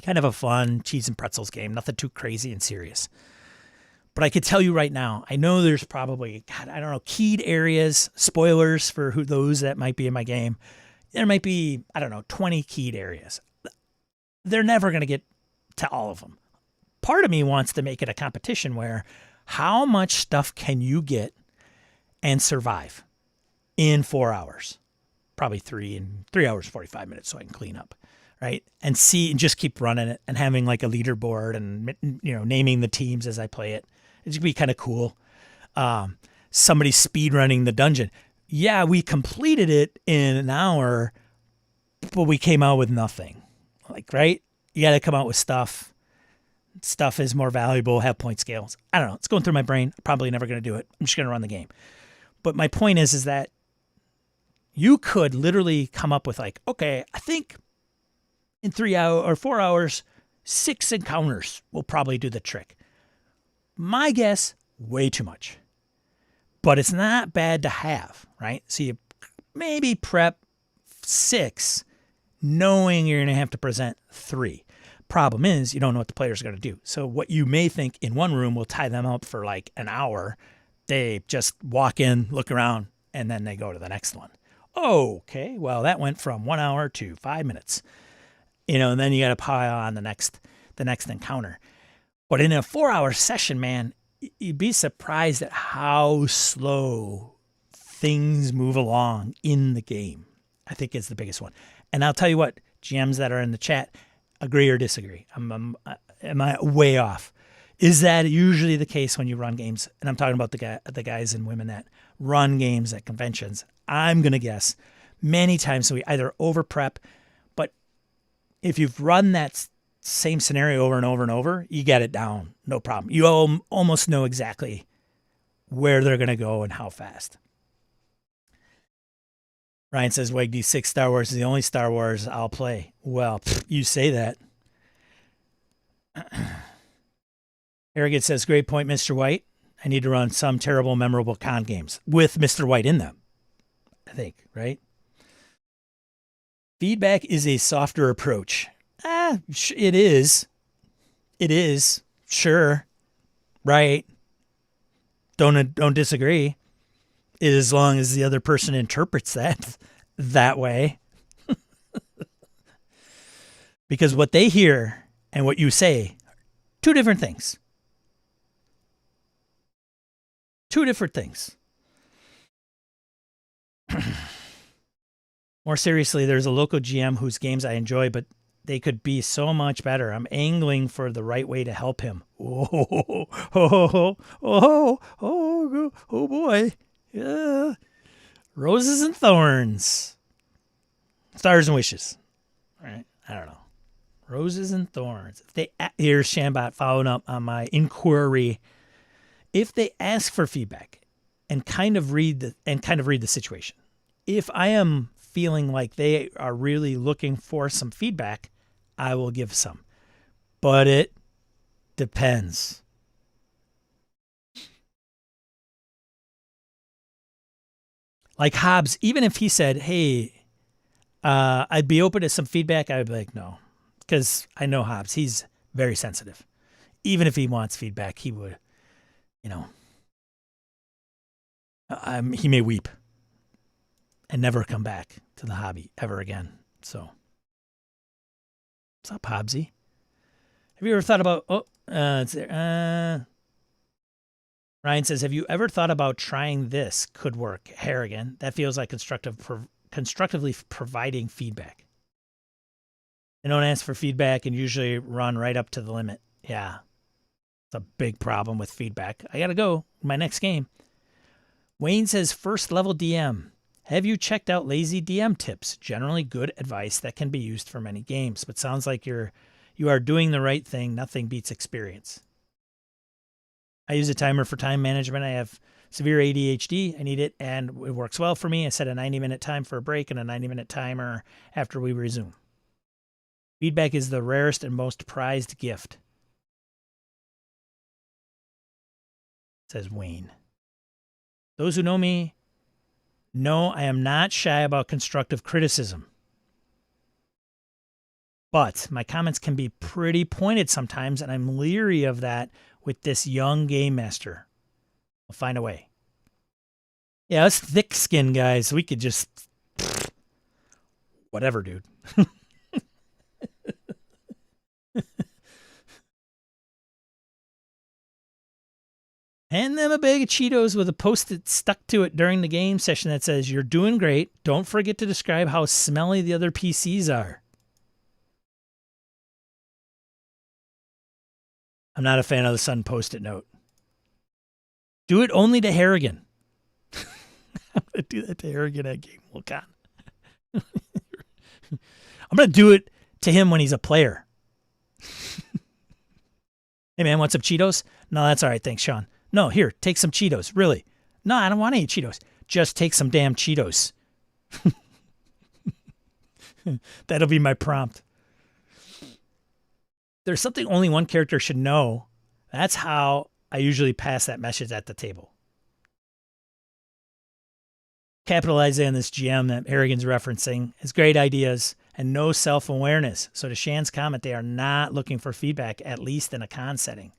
Kind of a fun cheese and pretzels game, nothing too crazy and serious. But I could tell you right now, I know there's probably, keyed areas, spoilers for those that might be in my game. There might be, 20 keyed areas. They're never going to get to all of them. Part of me wants to make it a competition where how much stuff can you get and survive in 4 hours? Probably 3 hours, 45 minutes so I can clean up, right? And just keep running it and having like a leaderboard and, naming the teams as I play it. It'd be kind of cool. Somebody speed running the dungeon. Yeah, we completed it in an hour, but we came out with nothing. Like, right? You got to come out with stuff. Stuff is more valuable, have point scales. I don't know. It's going through my brain. I'm probably never going to do it. I'm just going to run the game. But my point is that you could literally come up with like, okay, I think in 3 hours or 4 hours, 6 encounters will probably do the trick. My guess, way too much. But it's not bad to have, right? So you maybe prep 6, knowing you're going to have to present 3. Problem is, you don't know what the players are going to do. So what you may think in one room will tie them up for like an hour. They just walk in, look around, and then they go to the next one. Okay, well, that went from 1 hour to 5 minutes. And then you got to pile on the next encounter. But in a 4-hour session, man, you'd be surprised at how slow things move along in the game. I think is the biggest one. And I'll tell you what, GMs that are in the chat, agree or disagree? Am I way off? Is that usually the case when you run games? And I'm talking about the guys and women that run games at conventions. I'm going to guess many times we either over prep, but if you've run that same scenario over and over and over, you get it down. No problem. You almost know exactly where they're going to go and how fast. Ryan says, WEG D6 Star Wars is the only Star Wars I'll play. Well, you say that. Arrogant says, great point, Mr. White. I need to run some terrible, memorable con games with Mr. White in them. I think, right? Feedback is a softer approach. It is. It is, sure, right. Don't disagree. As long as the other person interprets that way. Because what they hear and what you say, two different things. Two different things. More seriously, there's a local GM whose games I enjoy, but they could be so much better. I'm angling for the right way to help him. Oh boy. Yeah. Roses and thorns. Stars and wishes. All right. I don't know. Roses and thorns. Here's Shambot following up on my inquiry. If they ask for feedback and kind of read the situation, if I am feeling like they are really looking for some feedback, I will give some. But it depends. Like Hobbs, even if he said, hey, I'd be open to some feedback, I would be like, no. Because I know Hobbs. He's very sensitive. Even if he wants feedback, he would, he may weep and never come back to the hobby ever again. So, what's up, Hobbsy? Have you ever thought about, it's there. Ryan says, have you ever thought about trying this? Could work. Harrigan. That feels like constructively providing feedback. They don't ask for feedback and usually run right up to the limit. Yeah. It's a big problem with feedback. I got to go. My next game. Wayne says, first level DM. Have you checked out lazy DM tips? Generally good advice that can be used for many games, but sounds like you are doing the right thing. Nothing beats experience. I use a timer for time management. I have severe ADHD. I need it, and it works well for me. I set a 90-minute time for a break and a 90-minute timer after we resume. Feedback is the rarest and most prized gift, says Wayne. Those who know me know I am not shy about constructive criticism. But my comments can be pretty pointed sometimes, and I'm leery of that with this young game master. I'll find a way. Yeah, us thick skin guys, we could just whatever, dude. Hand them a bag of Cheetos with a Post-it stuck to it during the game session that says, you're doing great. Don't forget to describe how smelly the other PCs are. I'm not a fan of the Sun Post-it note. Do it only to Harrigan. I'm going to do that to Harrigan at Game Wilcon. I'm going to do it to him when he's a player. Hey, man, want some Cheetos? No, that's all right. Thanks, Sean. No, here, take some Cheetos. Really? No, I don't want any Cheetos. Just take some damn Cheetos. That'll be my prompt. There's something only one character should know. That's how I usually pass that message at the table. Capitalizing on this GM that Harrigan's referencing has great ideas and no self-awareness. So to Shan's comment, they are not looking for feedback, at least in a con setting.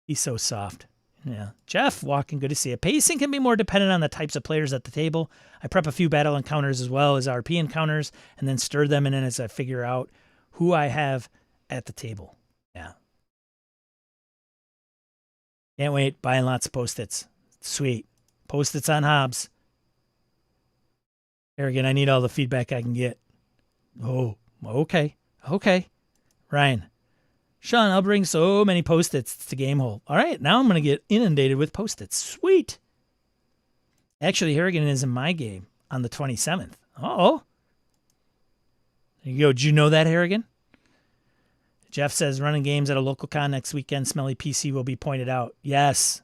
He's so soft. Yeah. Jeff, walking, good to see you. Pacing can be more dependent on the types of players at the table. I prep a few battle encounters as well as RP encounters and then stir them in as I figure out who I have at the table. Yeah. Can't wait. Buying lots of Post-its. Sweet. Post-its on Hobbs. Harrigan, I need all the feedback I can get. Oh, okay. Okay. Ryan. Sean, I'll bring so many Post-its to Gamehole. All right, now I'm going to get inundated with Post-its. Sweet. Actually, Harrigan is in my game on the 27th. Uh-oh. There you go. Did you know that, Harrigan? Jeff says, running games at a local con next weekend, smelly PC will be pointed out. Yes.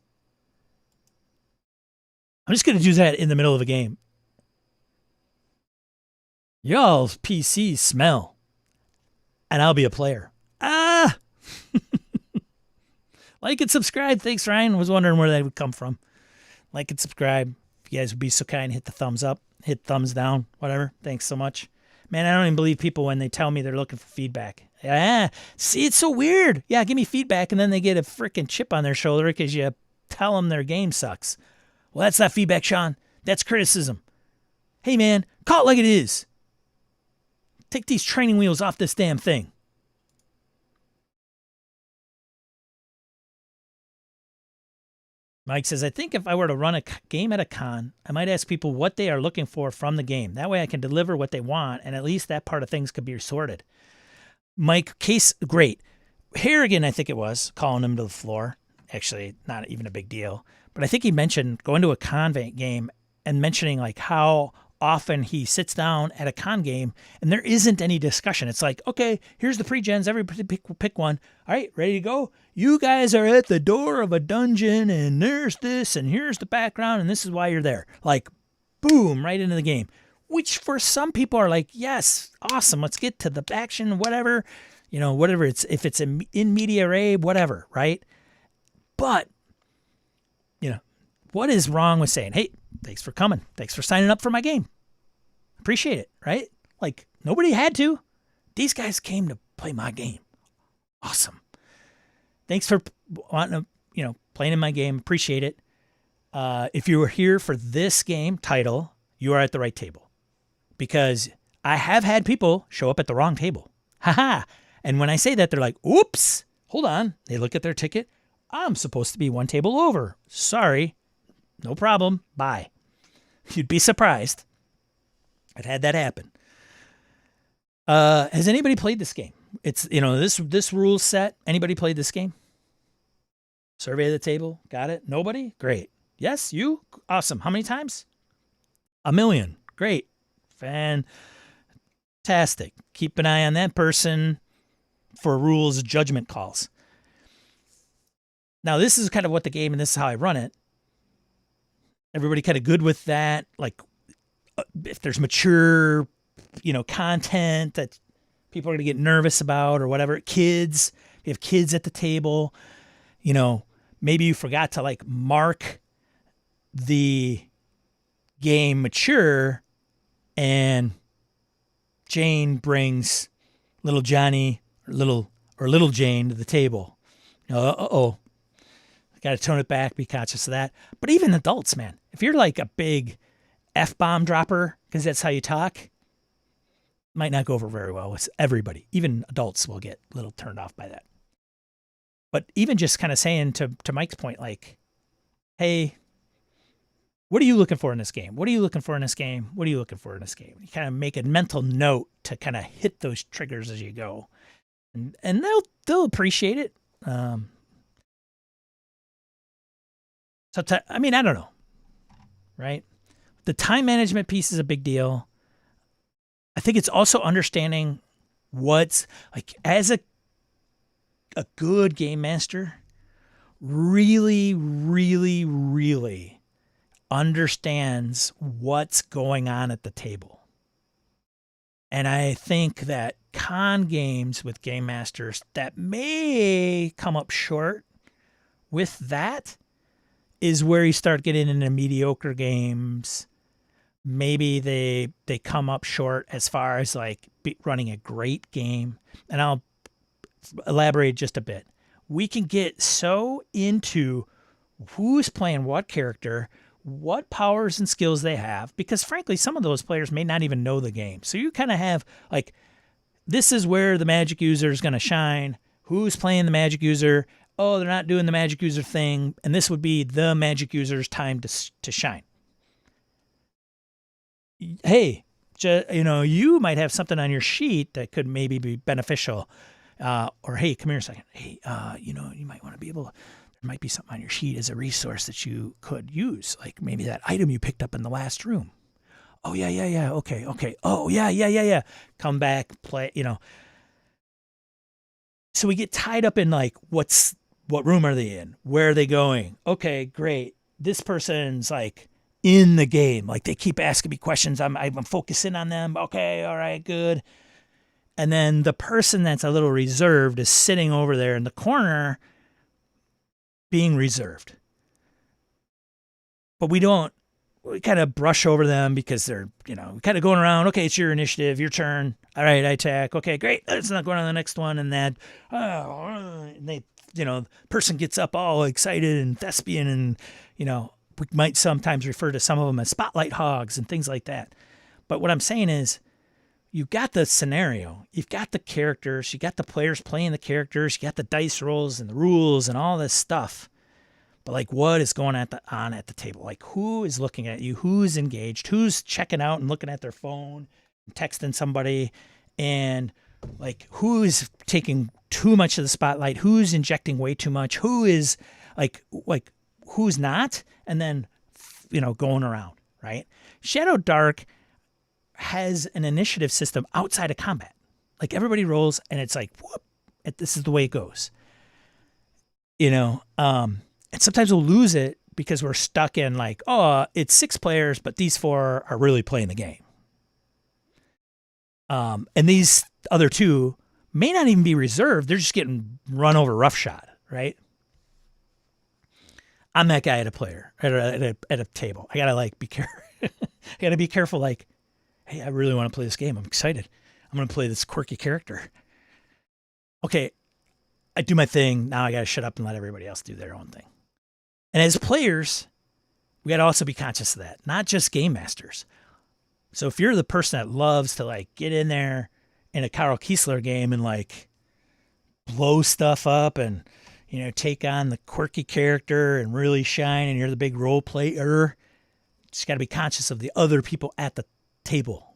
I'm just going to do that in the middle of a game. Y'all's PCs smell. And I'll be a player. Ah! Like and subscribe. Thanks, Ryan. Was wondering where that would come from. Like and subscribe. If you guys would be so kind, hit the thumbs up, hit thumbs down, whatever. Thanks so much. Man, I don't even believe people when they tell me they're looking for feedback. See, it's so weird. Yeah, give me feedback, and then they get a freaking chip on their shoulder because you tell them their game sucks. Well, that's not feedback, Sean. That's criticism. Hey, man, call it like it is. Take these training wheels off this damn thing. Mike says, I think if I were to run a game at a con, I might ask people what they are looking for from the game. That way I can deliver what they want, and at least that part of things could be sorted. Mike, case, great. Harrigan, I think it was, calling him to the floor. Actually, not even a big deal. But I think he mentioned going to a con game and mentioning like how often he sits down at a con game and there isn't any discussion. It's like, okay, here's the pre-gens. Everybody pick one. All right, ready to go? You guys are at the door of a dungeon and there's this and here's the background and this is why you're there. Like, boom, right into the game. Which for some people are like, yes, awesome. Let's get to the action, whatever. You know, whatever it's, if it's in media res, whatever, right? But, you know, what is wrong with saying, hey, thanks for coming. Thanks for signing up for my game. Appreciate it, right? Like, nobody had to. These guys came to play my game. Awesome. Thanks for wanting to, you know, playing in my game. Appreciate it. If you were here for this game title, you are at the right table. Because I have had people show up at the wrong table. Haha. And when I say that, they're like, oops, hold on. They look at their ticket. I'm supposed to be one table over. Sorry. No problem. Bye. You'd be surprised. I've had that happen. Has anybody played this game? It's, you know, this rule set. Anybody played this game? Survey of the table. Got it? Nobody? Great. Yes, you? Awesome. How many times? 1 million. Great. Fantastic. Keep an eye on that person for rules judgment calls. Now, this is kind of what the game, and this is how I run it. Everybody kind of good with that. Like, if there's mature, you know, content that people are going to get nervous about or whatever. Kids, you have kids at the table, you know, maybe you forgot to like mark the game mature and Jane brings little Johnny or little Jane to the table. Uh-oh. Got to tone it back, be conscious of that. But even adults, man, if you're like a big F-bomb dropper, because that's how you talk, might not go over very well with everybody. Even adults will get a little turned off by that. But even just kind of saying to Mike's point, like, hey, what are you looking for in this game? What are you looking for in this game? What are you looking for in this game? You kind of make a mental note to kind of hit those triggers as you go. And they'll appreciate it. I mean, I don't know, right? The time management piece is a big deal. I think it's also understanding what's like as a good game master really, really, really understands what's going on at the table. And I think that con games with game masters that may come up short with that is where you start getting into mediocre games. Maybe they come up short as far as like running a great game. And I'll elaborate just a bit. We can get so into who's playing what character, what powers and skills they have, because frankly, some of those players may not even know the game. So you kind of have like, this is where the magic user is going to shine. Who's playing the magic user? Oh, they're not doing the magic user thing. And this would be the magic user's time to shine. Hey, you know, you might have something on your sheet that could maybe be beneficial. Or, hey, come here a second. Hey, you know, you might want to be able to, there might be something on your sheet as a resource that you could use. Like maybe that item you picked up in the last room. Oh, yeah. Okay. Oh, yeah. Come back, play, you know. So we get tied up in like, what room are they in? Where are they going? Okay, great. This person's like in the game. Like they keep asking me questions. I'm focusing on them. Okay, all right, good. And then the person that's a little reserved is sitting over there in the corner being reserved. But we don't we kind of brush over them because they're, kind of going around. Okay, it's your initiative, your turn. All right, I attack. Okay, great. Let's not go on to the next one. And then, and they, person gets up all excited and thespian, and, we might sometimes refer to some of them as spotlight hogs and things like that. But what I'm saying is, you've got the scenario, you've got the characters, you got the players playing the characters, you got the dice rolls and the rules and all this stuff. But like, what is going on at the table? Like, who is looking at you? Who's engaged? Who's checking out and looking at their phone, texting somebody, and like, who is taking too much of the spotlight? Who's injecting way too much? Who is like who's not? And then, going around, right? Shadowdark has an initiative system outside of combat. Like, everybody rolls, and it's like, whoop, this is the way it goes. And sometimes we'll lose it because we're stuck in like, oh, it's 6 players, but these 4 are really playing the game. And these other 2 may not even be reserved. They're just getting run over roughshod, right? I'm that guy at a table. I gotta be careful. I gotta be careful. Like, hey, I really want to play this game. I'm excited. I'm gonna play this quirky character. Okay, I do my thing. Now I gotta shut up and let everybody else do their own thing. And as players, we got to also be conscious of that, not just game masters. So if you're the person that loves to get in there in a Carl Kiesler game and blow stuff up and, take on the quirky character and really shine, and you're the big role player, just got to be conscious of the other people at the table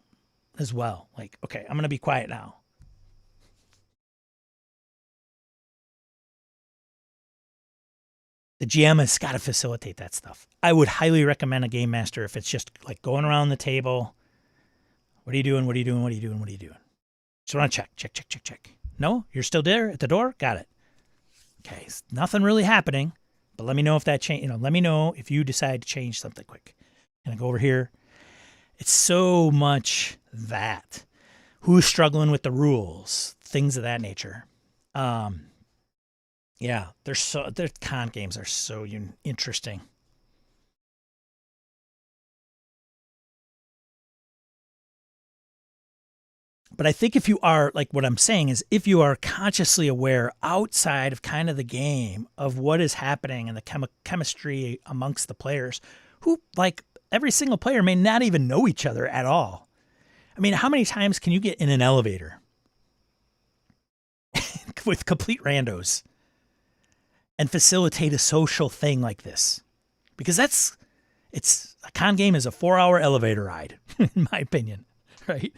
as well. Like, okay, I'm going to be quiet now. The GM has got to facilitate that stuff. I would highly recommend a game master if it's just going around the table. What are you doing? What are you doing? What are you doing? What are you doing? Just want to check. No, you're still there at the door? Got it. Okay, nothing really happening, but let me know if that change. Let me know if you decide to change something quick. And I go over here. It's so much that. Who's struggling with the rules? Things of that nature. Yeah, their con games are so interesting. But I think if you are, what I'm saying is, if you are consciously aware outside of kind of the game of what is happening and the chemistry amongst the players, who, every single player may not even know each other at all. I mean, how many times can you get in an elevator with complete randos and facilitate a social thing like this? Because a con game is a 4-hour elevator ride, in my opinion, right?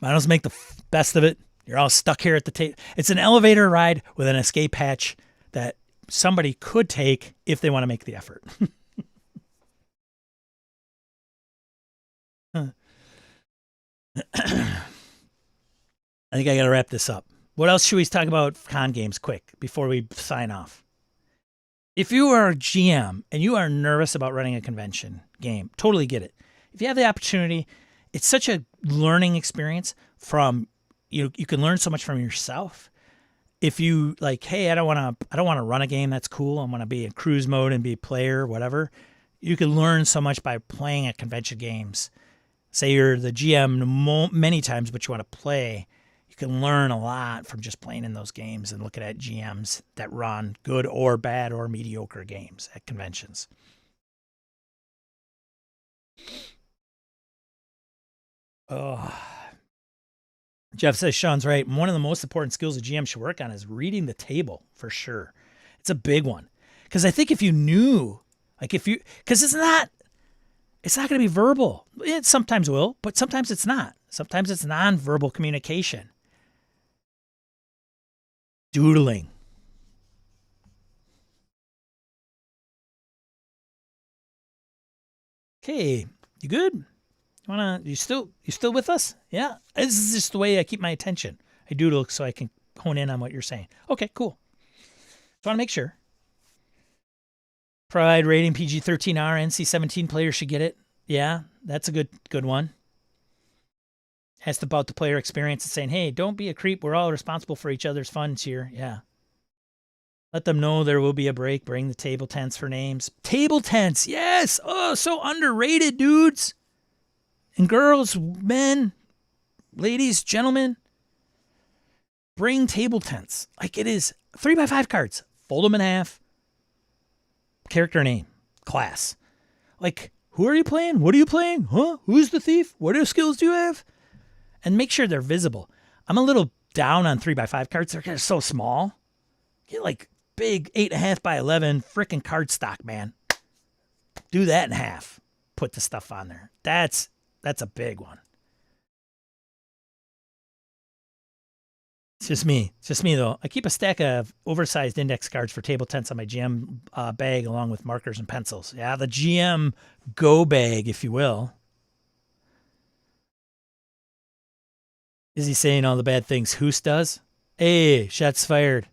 Might as well make the best of it. You're all stuck here at the table. It's an elevator ride with an escape hatch that somebody could take if they want to make the effort. I think I got to wrap this up. What else should we talk about con games quick before we sign off? If you are a GM and you are nervous about running a convention game, totally get it. If you have the opportunity, it's such a learning experience from you can learn so much from yourself. If you hey, I don't want to run a game, that's cool. I want to be in cruise mode and be a player, whatever. You can learn so much by playing at convention games. Say you're the GM many times, but you want to play. You can learn a lot from just playing in those games and looking at GMs that run good or bad or mediocre games at conventions. Oh. Jeff says Sean's right. One of the most important skills a GM should work on is reading the table, for sure. It's a big one. Because I think if you knew, because it's not going to be verbal. It sometimes will, but sometimes it's not. Sometimes it's non-verbal communication. Doodling. Okay, you good? You still with us? Yeah. This is just the way I keep my attention. I doodle so I can hone in on what you're saying. Okay, cool. Just want to make sure. Pride rating PG-13R, NC-17 players should get it. Yeah, that's a good one. Asked about the player experience and saying, hey, don't be a creep. We're all responsible for each other's funds here. Yeah. Let them know there will be a break. Bring the table tents for names. Table tents, yes. Oh, so underrated, dudes and girls, men, ladies, gentlemen. Bring table tents. Like it is 3x5 cards. Fold them in half. Character name. Class. Like, who are you playing? What are you playing? Huh? Who's the thief? What skills do you have? And make sure they're visible. I'm a little down on 3x5 cards. They're so small. Get like big 8.5 by 11 freaking card stock, man. Do that in half. Put the stuff on there. That's a big one. It's just me. It's just me, though. I keep a stack of oversized index cards for table tents on my GM bag along with markers and pencils. Yeah, the GM go bag, if you will. Is he saying all the bad things Hoos does? Hey, shots fired.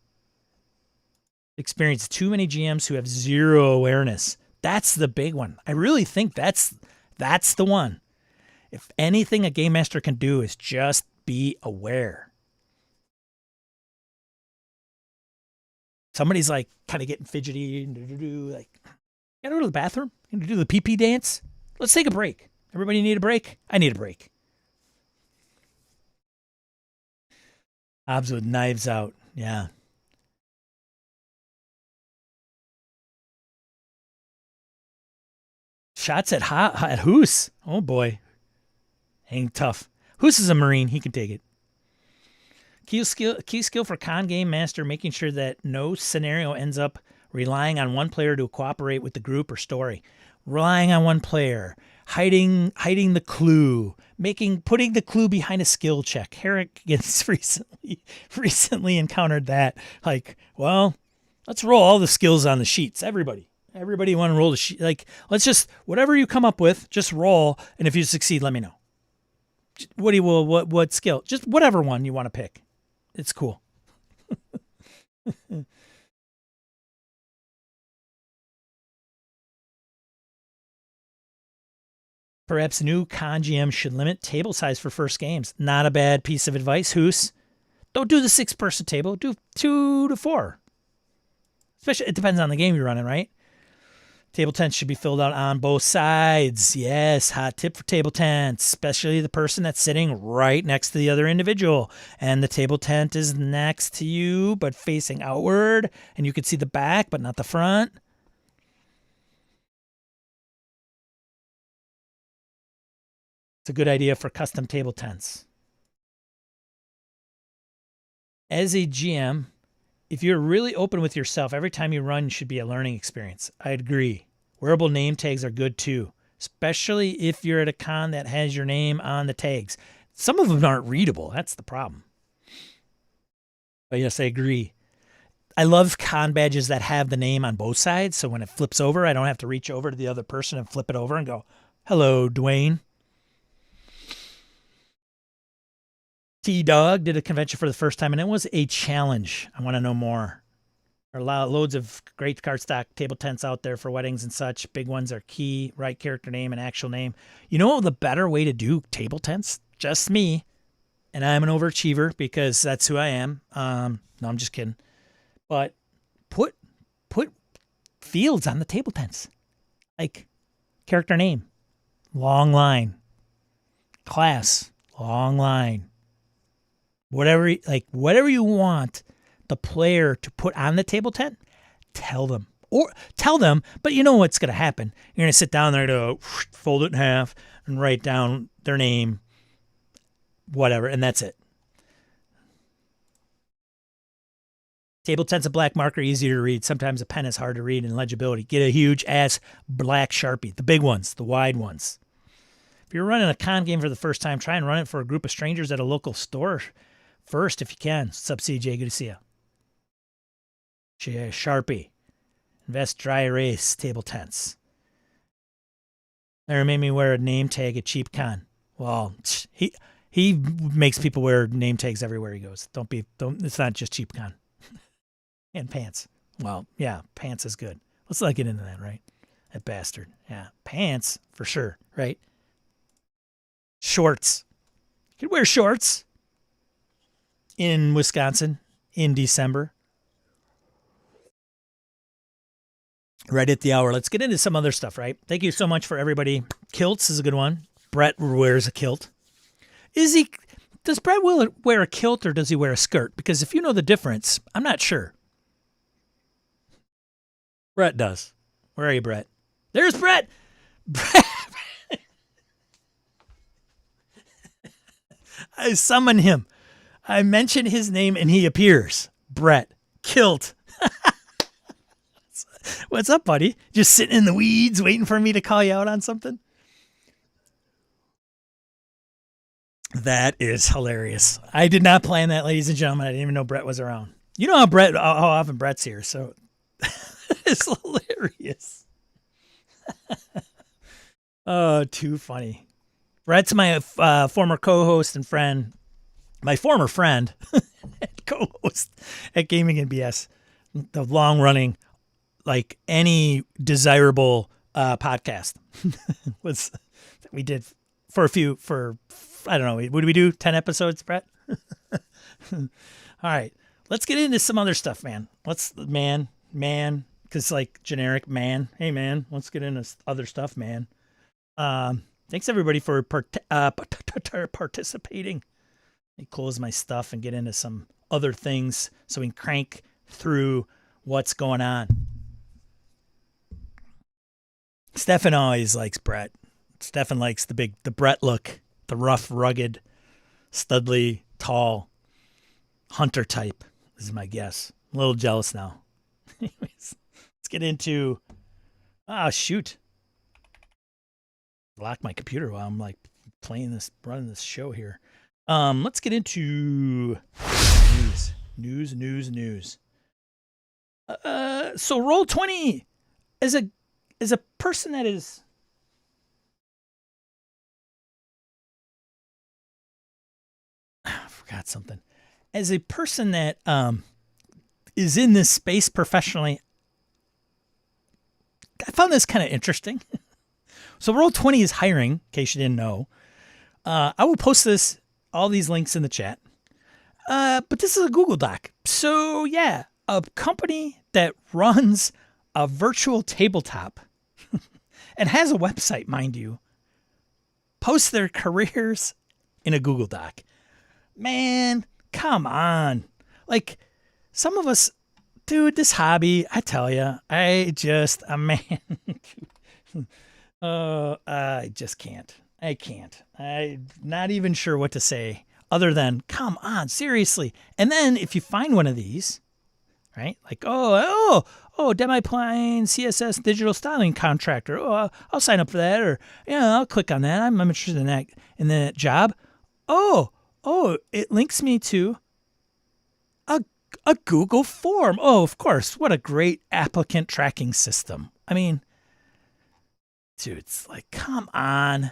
Experience too many GMs who have zero awareness. That's the big one. I really think that's the one. If anything a game master can do is just be aware. Somebody's like kind of getting fidgety, like, gotta go to the bathroom? Gonna do the pee-pee dance? Let's take a break. Everybody need a break? I need a break. Obs with knives out. Yeah. Shots at Hoos. Oh boy. Ain't tough. Hoos is a Marine. He can take it. Key skill for con game master, making sure that no scenario ends up relying on one player to cooperate with the group or story. Relying on one player, hiding the clue, putting the clue behind a skill check. Herrick gets recently encountered that. Like, well, let's roll all the skills on the sheets. Everybody want to roll the sheet. Like, let's just whatever you come up with, just roll. And if you succeed, let me know. What skill? Just whatever one you want to pick. It's cool. Perhaps new con GM should limit table size for first games. Not a bad piece of advice, Hoos. Don't do the 6-person table. Do 2 to 4. Especially, it depends on the game you're running, right? Table tents should be filled out on both sides. Yes, hot tip for table tents, especially the person that's sitting right next to the other individual. And the table tent is next to you, but facing outward. And you can see the back, but not the front. It's a good idea for custom table tents. As a GM, if you're really open with yourself, every time you run should be a learning experience. I'd agree. Wearable name tags are good too, especially if you're at a con that has your name on the tags. Some of them aren't readable. That's the problem. But yes, I agree. I love con badges that have the name on both sides. So when it flips over, I don't have to reach over to the other person and flip it over and go, hello, Dwayne. T-Dog did a convention for the first time, and it was a challenge. I want to know more. There are loads of great cardstock table tents out there for weddings and such. Big ones are key, right character name and actual name. You know the better way to do table tents? Just me. And I'm an overachiever because that's who I am. No, I'm just kidding. But put fields on the table tents. Like character name, long line. Class, long line. Whatever you want the player to put on the table tent, tell them. But you know what's going to happen. You're going to sit down there to fold it in half and write down their name, whatever, and that's it. Table tent's a black marker, easier to read. Sometimes a pen is hard to read in legibility. Get a huge ass black Sharpie, the big ones, the wide ones. If you're running a con game for the first time, try and run it for a group of strangers at a local store first if you can. Sup, CJ? Good to see you. Sharpie. Invest dry erase table tents. Never made me wear a name tag at cheap con. Well, he makes people wear name tags everywhere he goes. Don't it's not just cheap con. And pants. Well, yeah, pants is good. Let's not get into that, right? That bastard. Yeah, pants for sure, right? Shorts. You can wear shorts in Wisconsin in December. right at the hour. Let's get into some other stuff, right? Thank you so much for everybody. Kilts is a good one. Brett wears a kilt. Does Brett wear a kilt or does he wear a skirt? Because if you know the difference, I'm not sure. Brett does. Where are you, Brett? There's Brett. Brett. I summon him. I mention his name and he appears. Brett. Kilt. What's up, buddy? Just sitting in the weeds waiting for me to call you out on something? That is hilarious. I did not plan that, ladies and gentlemen. I didn't even know Brett was around. You know how often Brett's here, so it's hilarious. Oh, too funny. Brett's my former co-host and friend, my former friend, co-host at Gaming and BS, the long-running, like any desirable podcast was that we did for I don't know, what did we do? 10 episodes, Brett? All right, let's get into some other stuff, man. Because like generic man. Hey, man, let's get into other stuff, man. Thanks everybody for participating. Let me close my stuff and get into some other things so we can crank through what's going on. Stefan always likes Brett. Stefan likes the Brett look, the rough, rugged, studly, tall, hunter type is my guess. I'm a little jealous now. Anyways, let's get into, shoot. Lock my computer while I'm like running this show here. Let's get into news. So Roll20 is a person that is I forgot something. As a person that is in this space professionally, I found this kind of interesting. So Roll20 is hiring, in case you didn't know. I will post all these links in the chat. But this is a Google Doc. So yeah, a company that runs a virtual tabletop and has a website, mind you, posts their careers in a Google Doc. Man, come on. Like, some of us, dude, this hobby, I tell you, I just can't. I can't. I'm not even sure what to say other than, come on, seriously. And then if you find one of these, right? Like, Demi-Plane CSS digital styling contractor. Oh, I'll sign up for that. Or, yeah, I'll click on that. I'm interested in that job. Oh, it links me to a Google form. Oh, of course. What a great applicant tracking system. I mean, dude, it's like, come on.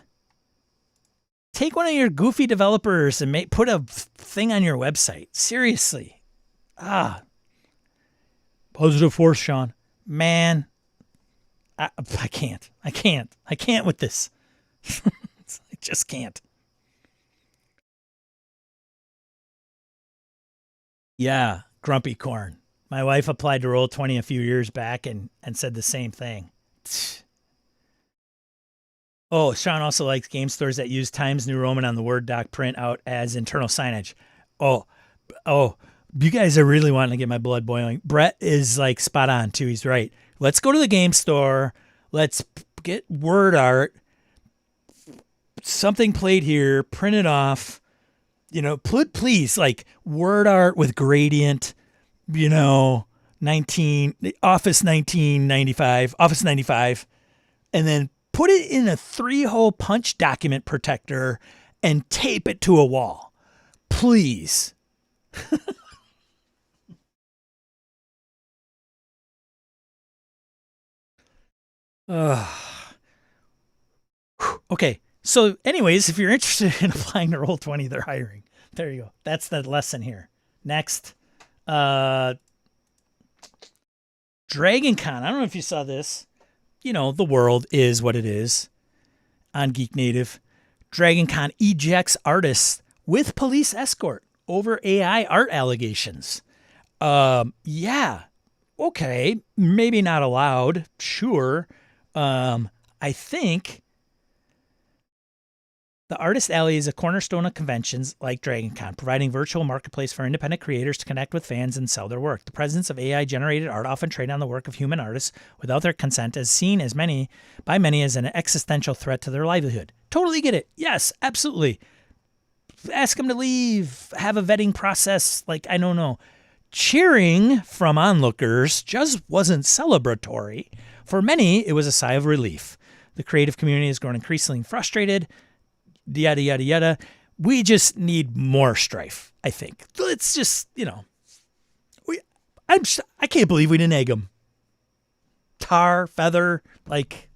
Take one of your goofy developers and put a thing on your website. Seriously. Positive force, Sean. Man, I can't. I can't with this. I just can't. Yeah, Grumpy Corn. My wife applied to Roll20 a few years back and said the same thing. Oh, Sean also likes game stores that use Times New Roman on the Word doc print out as internal signage. Oh, you guys are really wanting to get my blood boiling. Brett is like spot on too. He's right. Let's go to the game store. Let's get word art. Something played here. Print it off. Please, like word art with gradient. Office 1995, Office 95, and then put it in a 3-hole punch document protector and tape it to a wall. Please. Okay. So anyways, if you're interested in applying to Roll20, they're hiring. There you go. That's the lesson here. Next. DragonCon. I don't know if you saw this. The world is what it is on Geek Native. DragonCon ejects artists with police escort over AI art allegations. Yeah. okay, maybe not allowed. Sure. I think the Artist Alley is a cornerstone of conventions like DragonCon, providing virtual marketplace for independent creators to connect with fans and sell their work. The presence of AI-generated art often trade on the work of human artists without their consent is seen by many as an existential threat to their livelihood. Totally get it. Yes, absolutely. Ask them to leave. Have a vetting process. Like, I don't know. Cheering from onlookers just wasn't celebratory. For many, it was a sigh of relief. The creative community has grown increasingly frustrated. Yada, yada, yada. We just need more strife, I think. It's just, I can't believe we didn't egg them. Tar, feather, like,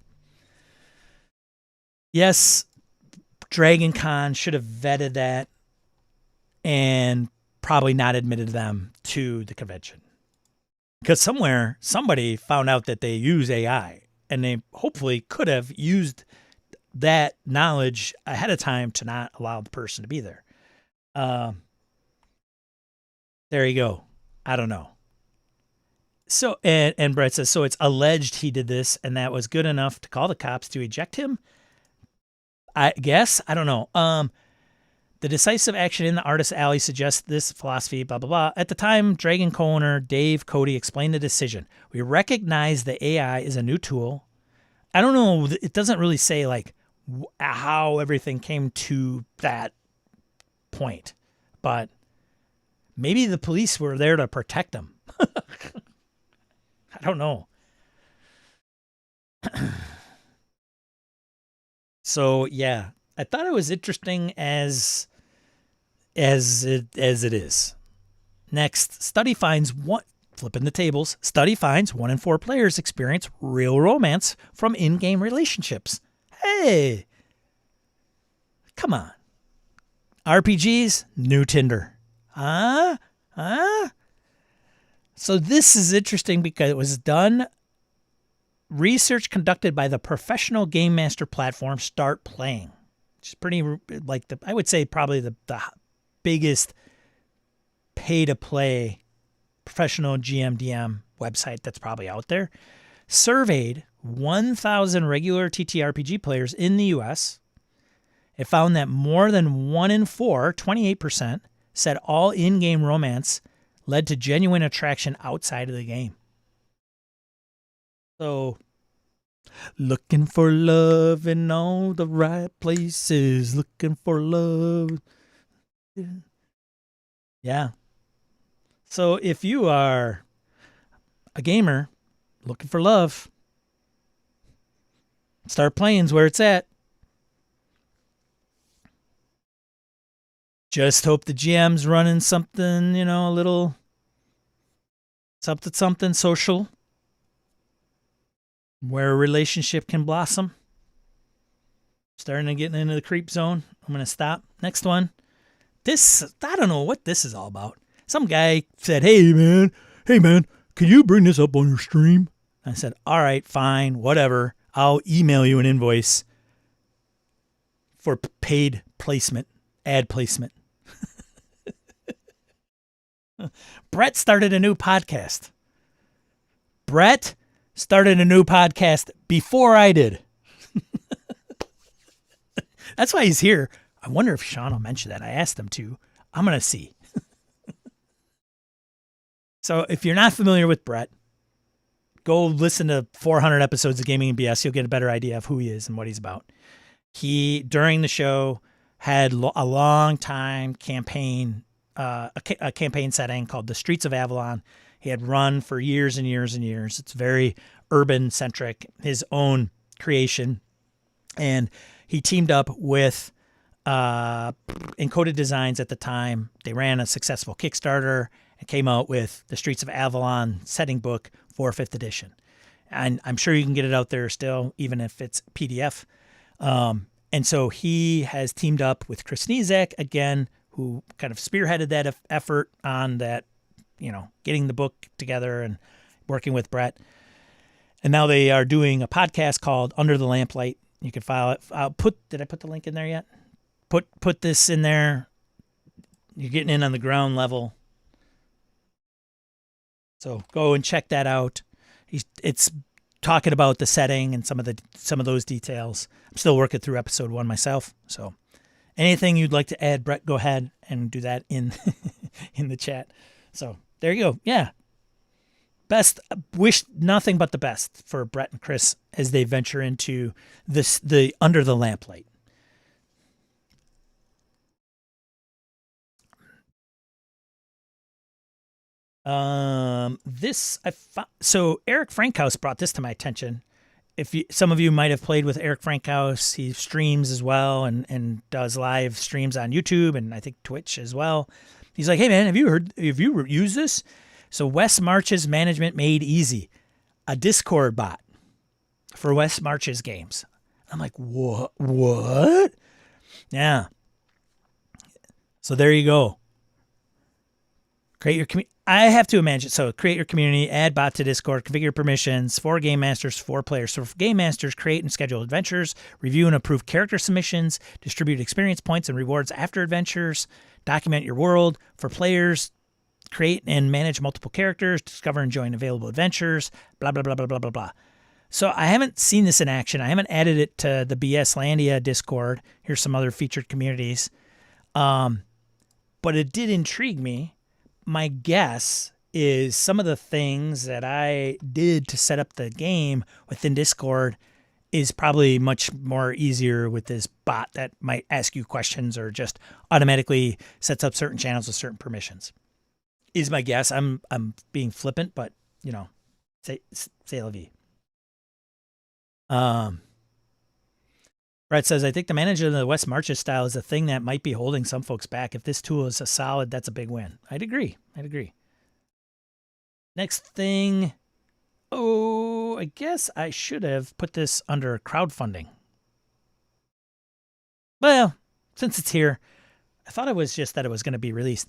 yes, Dragon Con should have vetted that and probably not admitted them to the convention. Because somebody found out that they use AI, and they hopefully could have used that knowledge ahead of time to not allow the person to be there. There you go. I don't know. So, and Brett says, so it's alleged he did this, and that was good enough to call the cops to eject him? I guess. I don't know. The decisive action in the Artist Alley suggests this philosophy, blah, blah, blah. At the time, Dragon co-owner Dave Cody explained the decision. We recognize the AI is a new tool. I don't know. It doesn't really say, like, how everything came to that point. But maybe the police were there to protect them. I don't know. So, yeah. I thought it was interesting as it is. Next, study finds flipping the tables. Study finds 1 in 4 players experience real romance from in-game relationships. Hey, come on. RPGs, new Tinder. So this is interesting because it was done. Research conducted by the professional game master platform Start Playing. Which is pretty, like, I would say probably the biggest pay-to-play professional GMDM website that's probably out there. Surveyed 1,000 regular TTRPG players in the U.S. It found that more than 1 in 4, 28%, said all in-game romance led to genuine attraction outside of the game. So, looking for love in all the right places. Looking for love. Yeah. So if you are a gamer looking for love, Start Playing's where it's at. Just hope the GM's running something, a little something social where a relationship can blossom. Starting to get into the creep zone. I'm going to stop. Next one. I don't know what this is all about. Some guy said, hey man, can you bring this up on your stream? I said, all right, fine, whatever. I'll email you an invoice for paid placement, ad placement. Brett started a new podcast. Before I did. That's why he's here. I wonder if Sean will mention that. I asked him to. I'm going to see. So if you're not familiar with Brett, go listen to 400 episodes of Gaming and BS. You'll get a better idea of who he is and what he's about. He, during the show, had a long time campaign, a campaign setting called The Streets of Avalon. He had run for years and years and years. It's very urban centric, his own creation. And he teamed up with Encoded Designs at the time. They ran a successful Kickstarter and came out with the Streets of Avalon setting book for 5th edition. And I'm sure you can get it out there still, even if it's PDF. And so he has teamed up with Chris Nizek, again, who kind of spearheaded that effort on that, getting the book together and working with Brett. And now they are doing a podcast called Under the Lamplight. You can file it. Did I put the link in there yet? Put this in there. You're getting in on the ground level. So go and check that out. It's talking about the setting and some of those details. I'm still working through episode 1 myself. So anything you'd like to add, Brett, go ahead and do that in in the chat. So there you go. Yeah. Best, wish nothing but the best for Brett and Chris as they venture into the under the lamplight. So Eric Frankhouse brought this to my attention. Some of you might have played with Eric Frankhouse, he streams as well and does live streams on YouTube and I think Twitch as well. He's like, hey man, have you used this? So Wes March's Management Made Easy, a Discord bot for Wes March's games. I'm like, what? Yeah. So there you go. Create your community. I have to imagine. So create your community, add bot to Discord, configure permissions, 4 game masters, 4 players. So for game masters, create and schedule adventures, review and approve character submissions, distribute experience points and rewards after adventures, document your world. For players, create and manage multiple characters, discover and join available adventures, blah, blah, blah, blah, blah, blah, blah. So I haven't seen this in action. I haven't added it to the BS Landia Discord. Here's some other featured communities. But it did intrigue me. My guess is some of the things that I did to set up the game within Discord is probably much more easier with this bot that might ask you questions or just automatically sets up certain channels with certain permissions. Is my guess. I'm being flippant, but you know, say la vie. Brett says, I think the manager of the Wes Marches style is the thing that might be holding some folks back. If this tool is a solid, that's a big win. I'd agree. Next thing. Oh, I guess I should have put this under crowdfunding. Well, since it's here, I thought it was just that it was going to be released.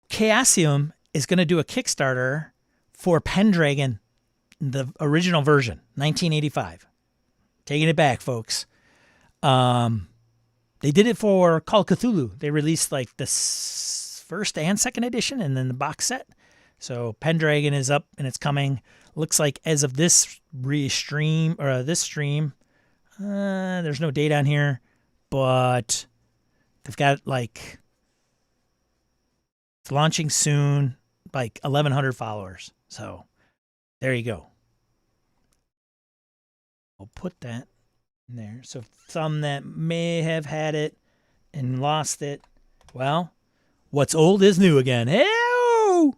Chaosium is going to do a Kickstarter for Pendragon, the original version, 1985. Taking it back, folks. They did it for Call of Cthulhu. They released like the first and second edition and then the box set. So Pendragon is up and it's coming. Looks like as of this stream, there's no date on here, but they've got like, it's launching soon, like 1,100 followers. So there you go. I'll put that in there. So some that may have had it and lost it. Well, what's old is new again. Hey-oh!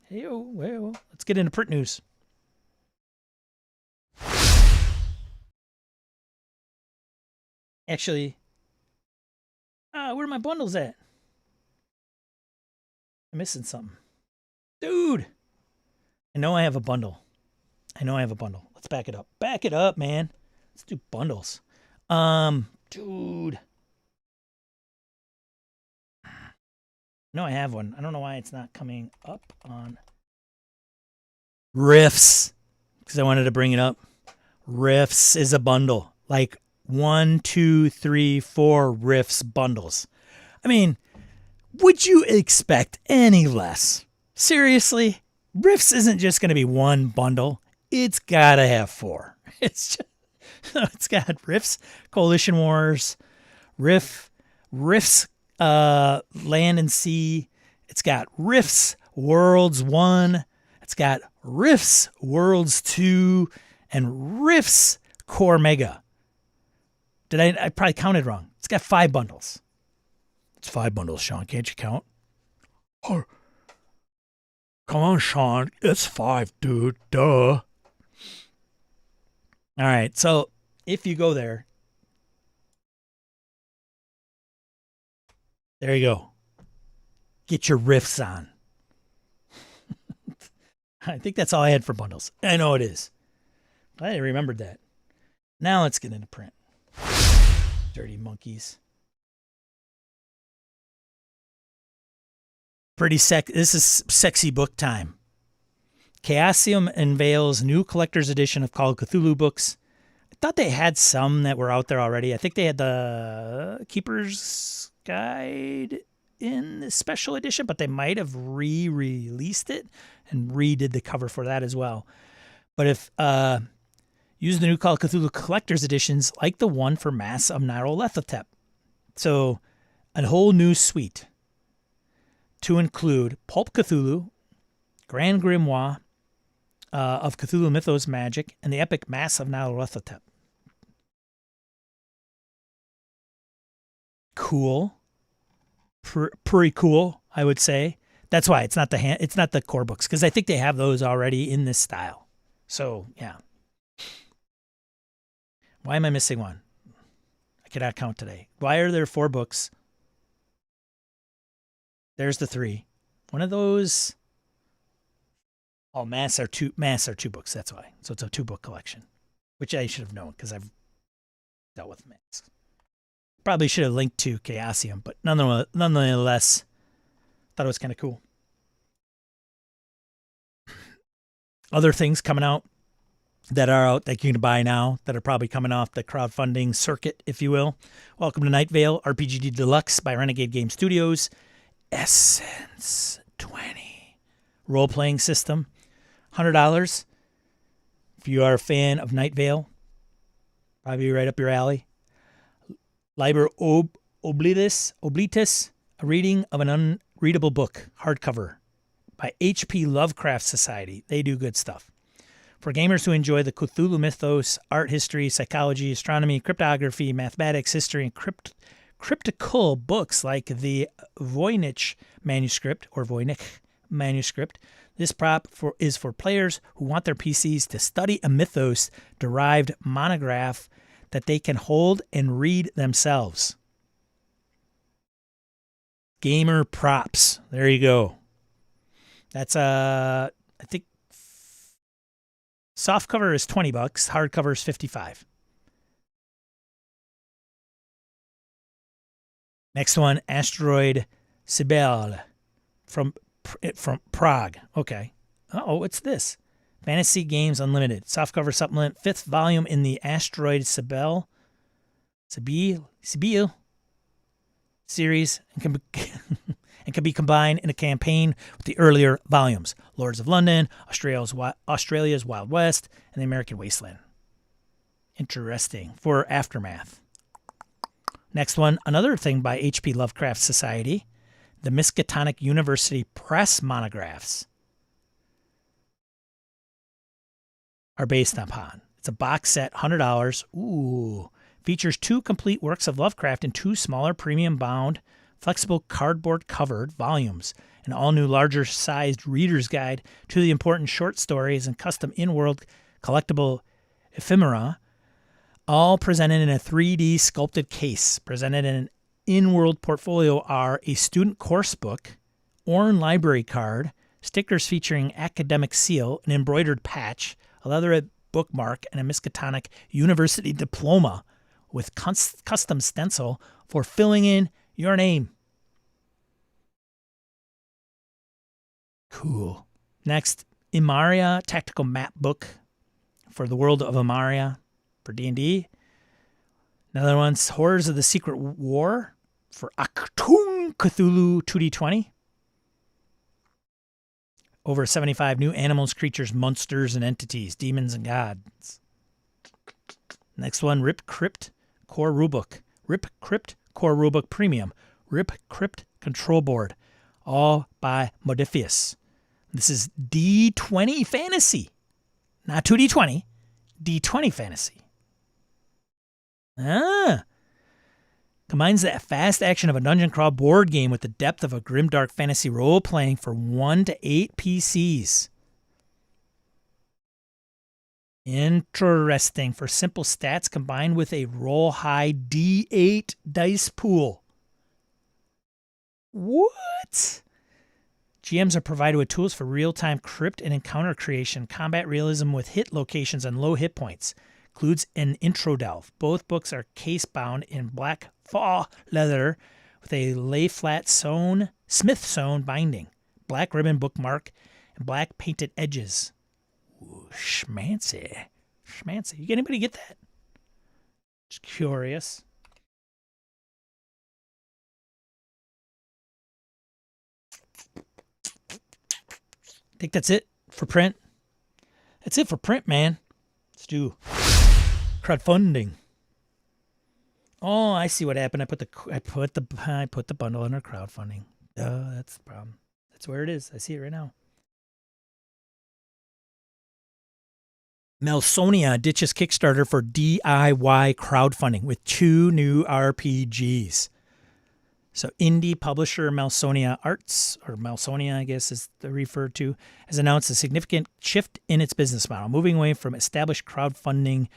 Hey-oh. Well, let's get into print news. Actually, where are my bundles at? I'm missing something. Dude! I know I have a bundle. Let's back it up. Back it up, man. Let's do bundles. Dude. No, I have one. I don't know why it's not coming up on Riffs. Because I wanted to bring it up. Riffs is a bundle. Like 1, 2, 3, 4 Riffs bundles. I mean, would you expect any less? Seriously? Riffs isn't just going to be one bundle. It's got to have 4. It's got Riffs, Coalition Wars, Riffs, Land and Sea. It's got Riffs, Worlds 1. It's got Riffs, Worlds 2, and Riffs, Core Mega. I probably counted wrong. It's got 5 bundles. It's 5 bundles, Sean. Can't you count? Oh, come on, Sean. It's 5, dude. Duh. All right, so if you go there you go. Get your riffs on. I think that's all I had for bundles. I know it is. I remembered that. Now let's get into print. Dirty monkeys. This is sexy book time. Chaosium unveils new collector's edition of Call of Cthulhu books. I thought they had some that were out there already. I think they had the Keeper's Guide in the special edition, but they might have re-released it and redid the cover for that as well. But if use the new Call of Cthulhu Collector's Editions like the one for Mass of Nyarlathotep. So a whole new suite to include Pulp Cthulhu, Grand Grimoire of Cthulhu Mythos Magic, and the epic Mass of Nyarlathotep. Cool. Pretty cool, I would say. That's why it's not the core books, because I think they have those already in this style. So, yeah. Why am I missing one? I cannot count today. Why are there 4 books? There's the 3. One of those. Oh, Mass are two books. That's why. So it's a 2-book collection, which I should have known because I've dealt with Mass. Probably should have linked to Chaosium, but nonetheless, thought it was kind of cool. Other things coming out that are out that you can buy now that are probably coming off the crowdfunding circuit, if you will. Welcome to Night Vale, RPG Deluxe by Renegade Game Studios. Essence 20. Role-playing system. $100. If you are a fan of Night Vale, probably right up your alley. Liber Oblitus, a reading of an unreadable book, hardcover, by H.P. Lovecraft Society. They do good stuff. For gamers who enjoy the Cthulhu mythos, art history, psychology, astronomy, cryptography, mathematics, history, and cryptical books like the Voynich manuscript, this prop is for players who want their PCs to study a mythos-derived monograph that they can hold and read themselves. Gamer props. There you go. That's I think soft cover is $20, hardcover is $55. Next one, Asteroid Cybele from Prague. Okay. Uh-oh, what's this? Fantasy Games Unlimited. Softcover supplement. 5th volume in the Asteroid Cybele series and can be combined in a campaign with the earlier volumes. Lords of London, Australia's Wild West, and the American Wasteland. Interesting. For Aftermath. Next one, another thing by H.P. Lovecraft Society. The Miskatonic University Press monographs are based upon. It's a box set, $100. Ooh. Features 2 complete works of Lovecraft in 2 smaller premium bound, flexible cardboard covered volumes. An all new larger sized reader's guide to the important short stories and custom in-world collectible ephemera, all presented in a 3D sculpted case. Presented in an in-world portfolio are a student course book, Orn library card, stickers featuring academic seal, an embroidered patch, a leather bookmark, and a Miskatonic University diploma with custom stencil for filling in your name. Cool. Next, Imaria Tactical Map Book for the world of Imaria for D&D. Another one's Horrors of the Secret War for Achtung Cthulhu 2D20. Over 75 new animals, creatures, monsters, and entities, demons, and gods. Next one, Rip Crypt Core Rulebook. Rip Crypt Core Rulebook Premium. Rip Crypt Control Board. All by Modifius. This is D20 Fantasy. Not 2D20. D20 Fantasy. Combines the fast action of a dungeon crawl board game with the depth of a grimdark fantasy role-playing for 1 to 8 PCs. Interesting. For simple stats combined with a roll-high D8 dice pool. What? GMs are provided with tools for real-time crypt and encounter creation, combat realism with hit locations and low hit points. Includes an intro delve. Both books are case-bound in black faux leather with a lay-flat Smith-sewn binding, black ribbon bookmark, and black painted edges. Ooh, schmancy. Schmancy. You get anybody get that? Just curious. I think that's it for print. That's it for print, man. Let's do crowdfunding. Oh, I see what happened. I put the bundle under crowdfunding. That's the problem. That's where it is. I see it right now. Melsonia ditches Kickstarter for DIY crowdfunding with 2 new RPGs. So indie publisher Melsonia Arts, or Melsonia, I guess is referred to, has announced a significant shift in its business model, moving away from established crowdfunding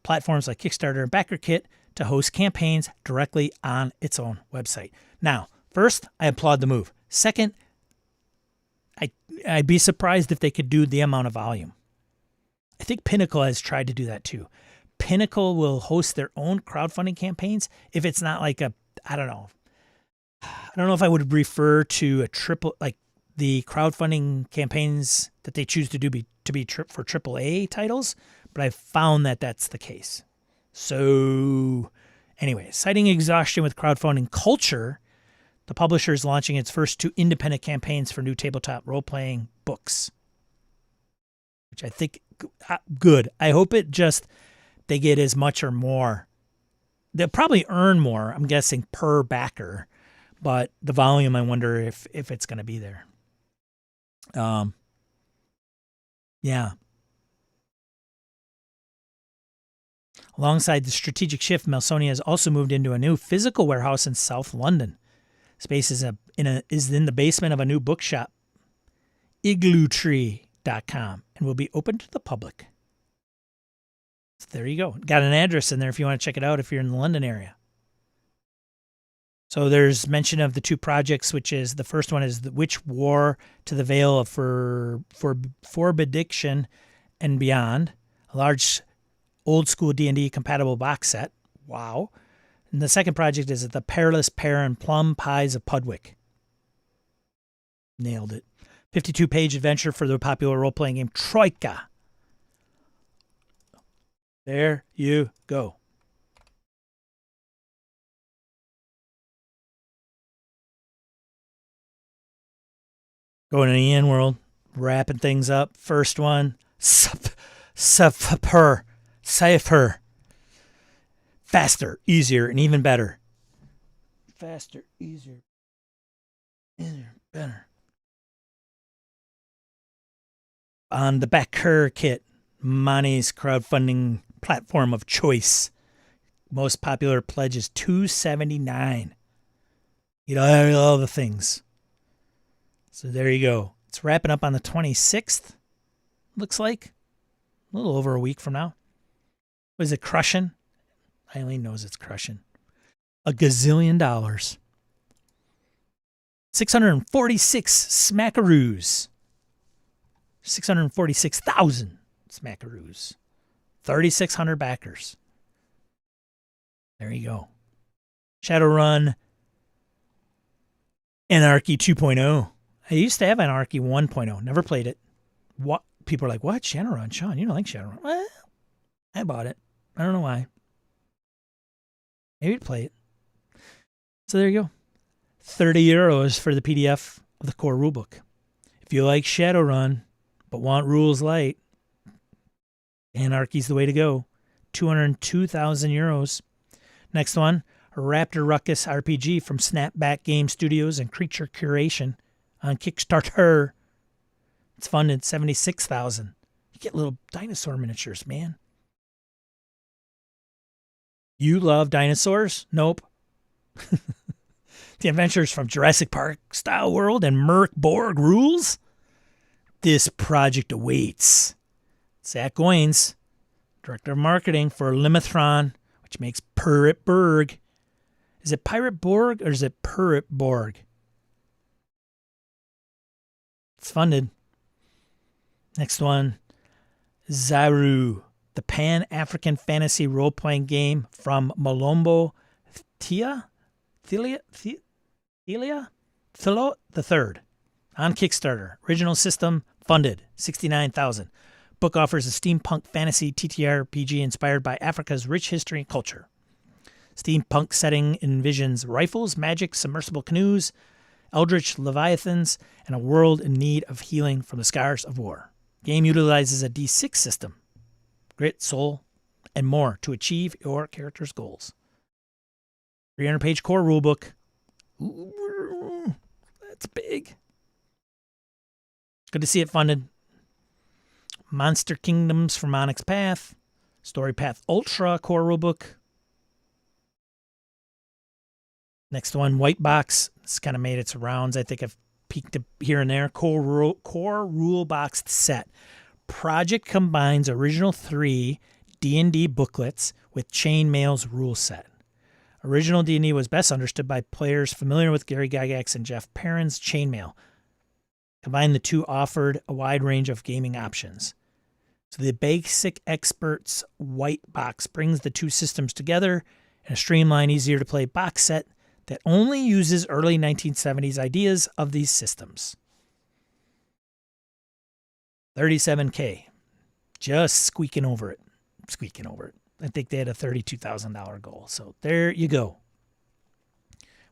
platforms like Kickstarter and BackerKit to host campaigns directly on its own website. Now, first, I applaud the move. Second, I'd be surprised if they could do the amount of volume. I think Pinnacle has tried to do that too. Pinnacle will host their own crowdfunding campaigns if it's not like I don't know if I would refer to the crowdfunding campaigns that they choose to do for AAA titles, but I've found that that's the case. So anyway, citing exhaustion with crowdfunding culture, the publisher is launching its first 2 independent campaigns for new tabletop role-playing books, which I think good. I hope they get as much or more. They'll probably earn more, I'm guessing, per backer. But the volume, I wonder if it's going to be there. Yeah. Alongside the strategic shift, Melsonia has also moved into a new physical warehouse in South London. Space is in the basement of a new bookshop, iglootree.com, and will be open to the public. So there you go. Got an address in there if you want to check it out if you're in the London area. So there's mention of the 2 projects, which is the first one is The Witch War to the Veil of Forbidiction and Beyond, a large old-school D&D compatible box set. Wow. And the second project is The Perilous Pear and Plum Pies of Pudwick. Nailed it. 52-page adventure for the popular role-playing game Troika. There you go. Going in the end world, wrapping things up. First one, Cipher. Faster, easier, and even better. Faster, easier, better. On the BackerKit, Money's crowdfunding platform of choice. Most popular pledge is $2.79. You know, all the things. So there you go. It's wrapping up on the 26th, looks like. A little over a week from now. Was it crushing? Eileen knows it's crushing. $1 gazillion. 646 smackaroos. 646,000 smackaroos. 3,600 backers. There you go. Shadowrun Anarchy 2.0. I used to have Anarchy 1.0. Never played it. What? People are like, what? Shadowrun? Sean, you don't like Shadowrun. Well, I bought it. I don't know why. Maybe I'd play it. So there you go. €30 for the PDF of the core rulebook. If you like Shadowrun but want rules light, Anarchy's the way to go. €202,000. Next one, a Raptor Ruckus RPG from Snapback Game Studios and Creature Curation on Kickstarter. It's funded $76,000. You get little dinosaur miniatures, man. You love dinosaurs? Nope. The Adventures from Jurassic Park style world and Merc Borg rules? This project awaits. Zach Goins, Director of Marketing for Limithron, which makes Pirate Borg. Is it Pirate Borg or is it Pirate Borg? It's funded. Next one, Zaru, the Pan-African fantasy role-playing game from Malombo Thelia the Third on Kickstarter. Original system funded $69,000. Book offers a steampunk fantasy ttrpg inspired by Africa's rich history and culture. Steampunk setting envisions rifles, magic, submersible canoes, eldritch leviathans, and a world in need of healing from the scars of war. Game utilizes a D6 system, grit, soul, and more to achieve your character's goals. 300-page core rulebook. Ooh, that's big. Good to see it funded. Monster Kingdoms from Onyx Path. Story Path Ultra core rulebook. Next one, White Box. This kind of made its rounds. I think I've peeked here and there. Core rule boxed set. Project combines original 3 D&D booklets with Chainmail's rule set. Original D&D was best understood by players familiar with Gary Gygax and Jeff Perrin's Chainmail. Combined, the two offered a wide range of gaming options. So the Basic Experts White Box brings the two systems together in a streamlined, easier to play box set that only uses early 1970s ideas of these systems. $37K. Just squeaking over it. I think they had a $32,000 goal. So there you go.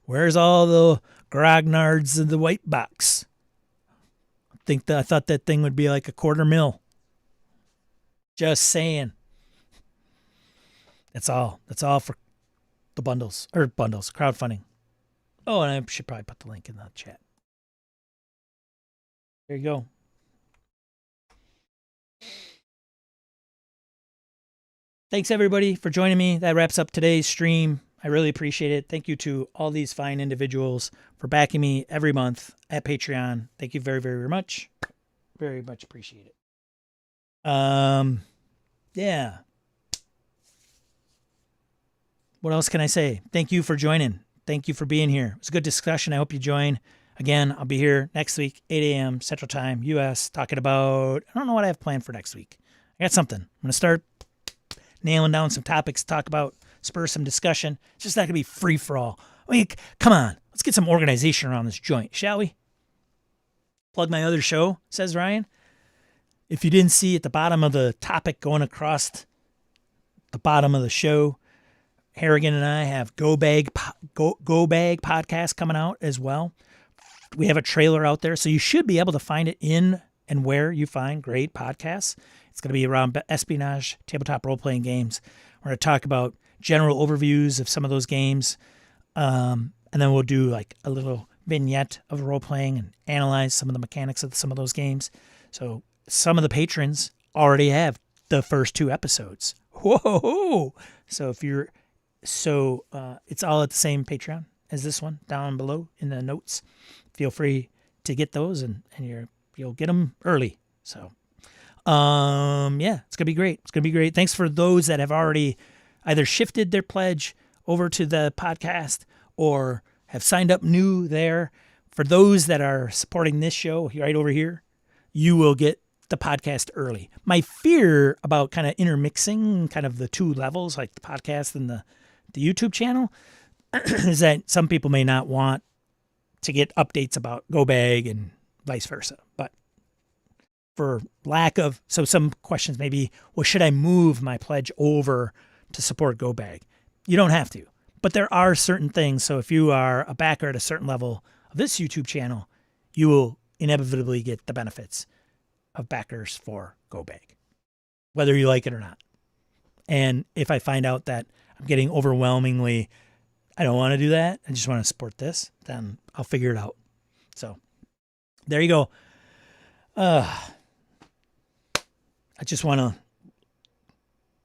Where's all the grognards of the white box? I thought that thing would be like $250,000. Just saying. That's all for the bundles. Crowdfunding. Oh, and I should probably put the link in the chat. There you go. Thanks, everybody, for joining me. That wraps up today's stream. I really appreciate it. Thank you to all these fine individuals for backing me every month at Patreon. Thank you very, very much. Very much appreciate it. Yeah. What else can I say? Thank you for joining. Thank you for being here. It was a good discussion. I hope you join. Again, I'll be here next week, 8 a.m. Central Time, U.S., talking about, I don't know what I have planned for next week. I got something. I'm going to start nailing down some topics to talk about, spur some discussion. It's just not going to be free for all. I mean, come on. Let's get some organization around this joint, shall we? Plug my other show, says Ryan. If you didn't see at the bottom of the topic going across the bottom of the show, Harrigan and I have Go Bag podcast coming out as well. We have a trailer out there, so you should be able to find it in and where you find great podcasts. It's going to be around espionage, tabletop role-playing games. We're going to talk about general overviews of some of those games, and then we'll do like a little vignette of role-playing and analyze some of the mechanics of some of those games. So some of the patrons already have the first 2 episodes. Whoa! So if you're it's all at the same Patreon as this one down below in the notes. Feel free to get those, and you'll get them early. So, yeah, it's gonna be great. It's gonna be great. Thanks for those that have already either shifted their pledge over to the podcast or have signed up new there. For those that are supporting this show right over here, you will get the podcast early. My fear about kind of intermixing kind of the 2 levels, like the podcast and the YouTube channel, is that some people may not want to get updates about Go Bag and vice versa. But for lack of, so some questions may be, well, should I move my pledge over to support Go Bag? You don't have to, but there are certain things. So if you are a backer at a certain level of this YouTube channel, you will inevitably get the benefits of backers for Go Bag, whether you like it or not. And if I find out that I'm getting overwhelmingly, I don't want to do that, I just want to support this, then I'll figure it out. So there you go. I just want to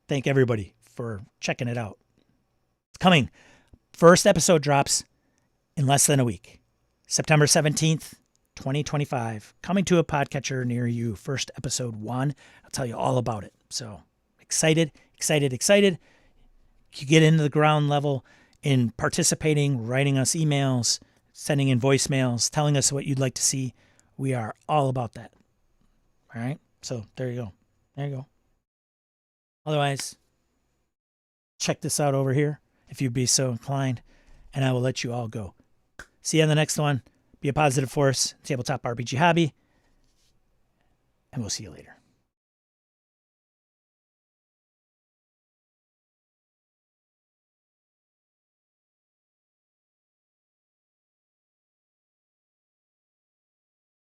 thank everybody for checking it out. It's coming. First episode drops in less than a week. September 17th, 2025. Coming to a podcatcher near you. First episode 1. I'll tell you all about it. So excited. You get into the ground level in participating, writing us emails, sending in voicemails, telling us what you'd like to see. We are all about that. All right? So there you go. There you go. Otherwise, check this out over here if you'd be so inclined, and I will let you all go. See you on the next one. Be a positive force. Tabletop RPG hobby. And we'll see you later.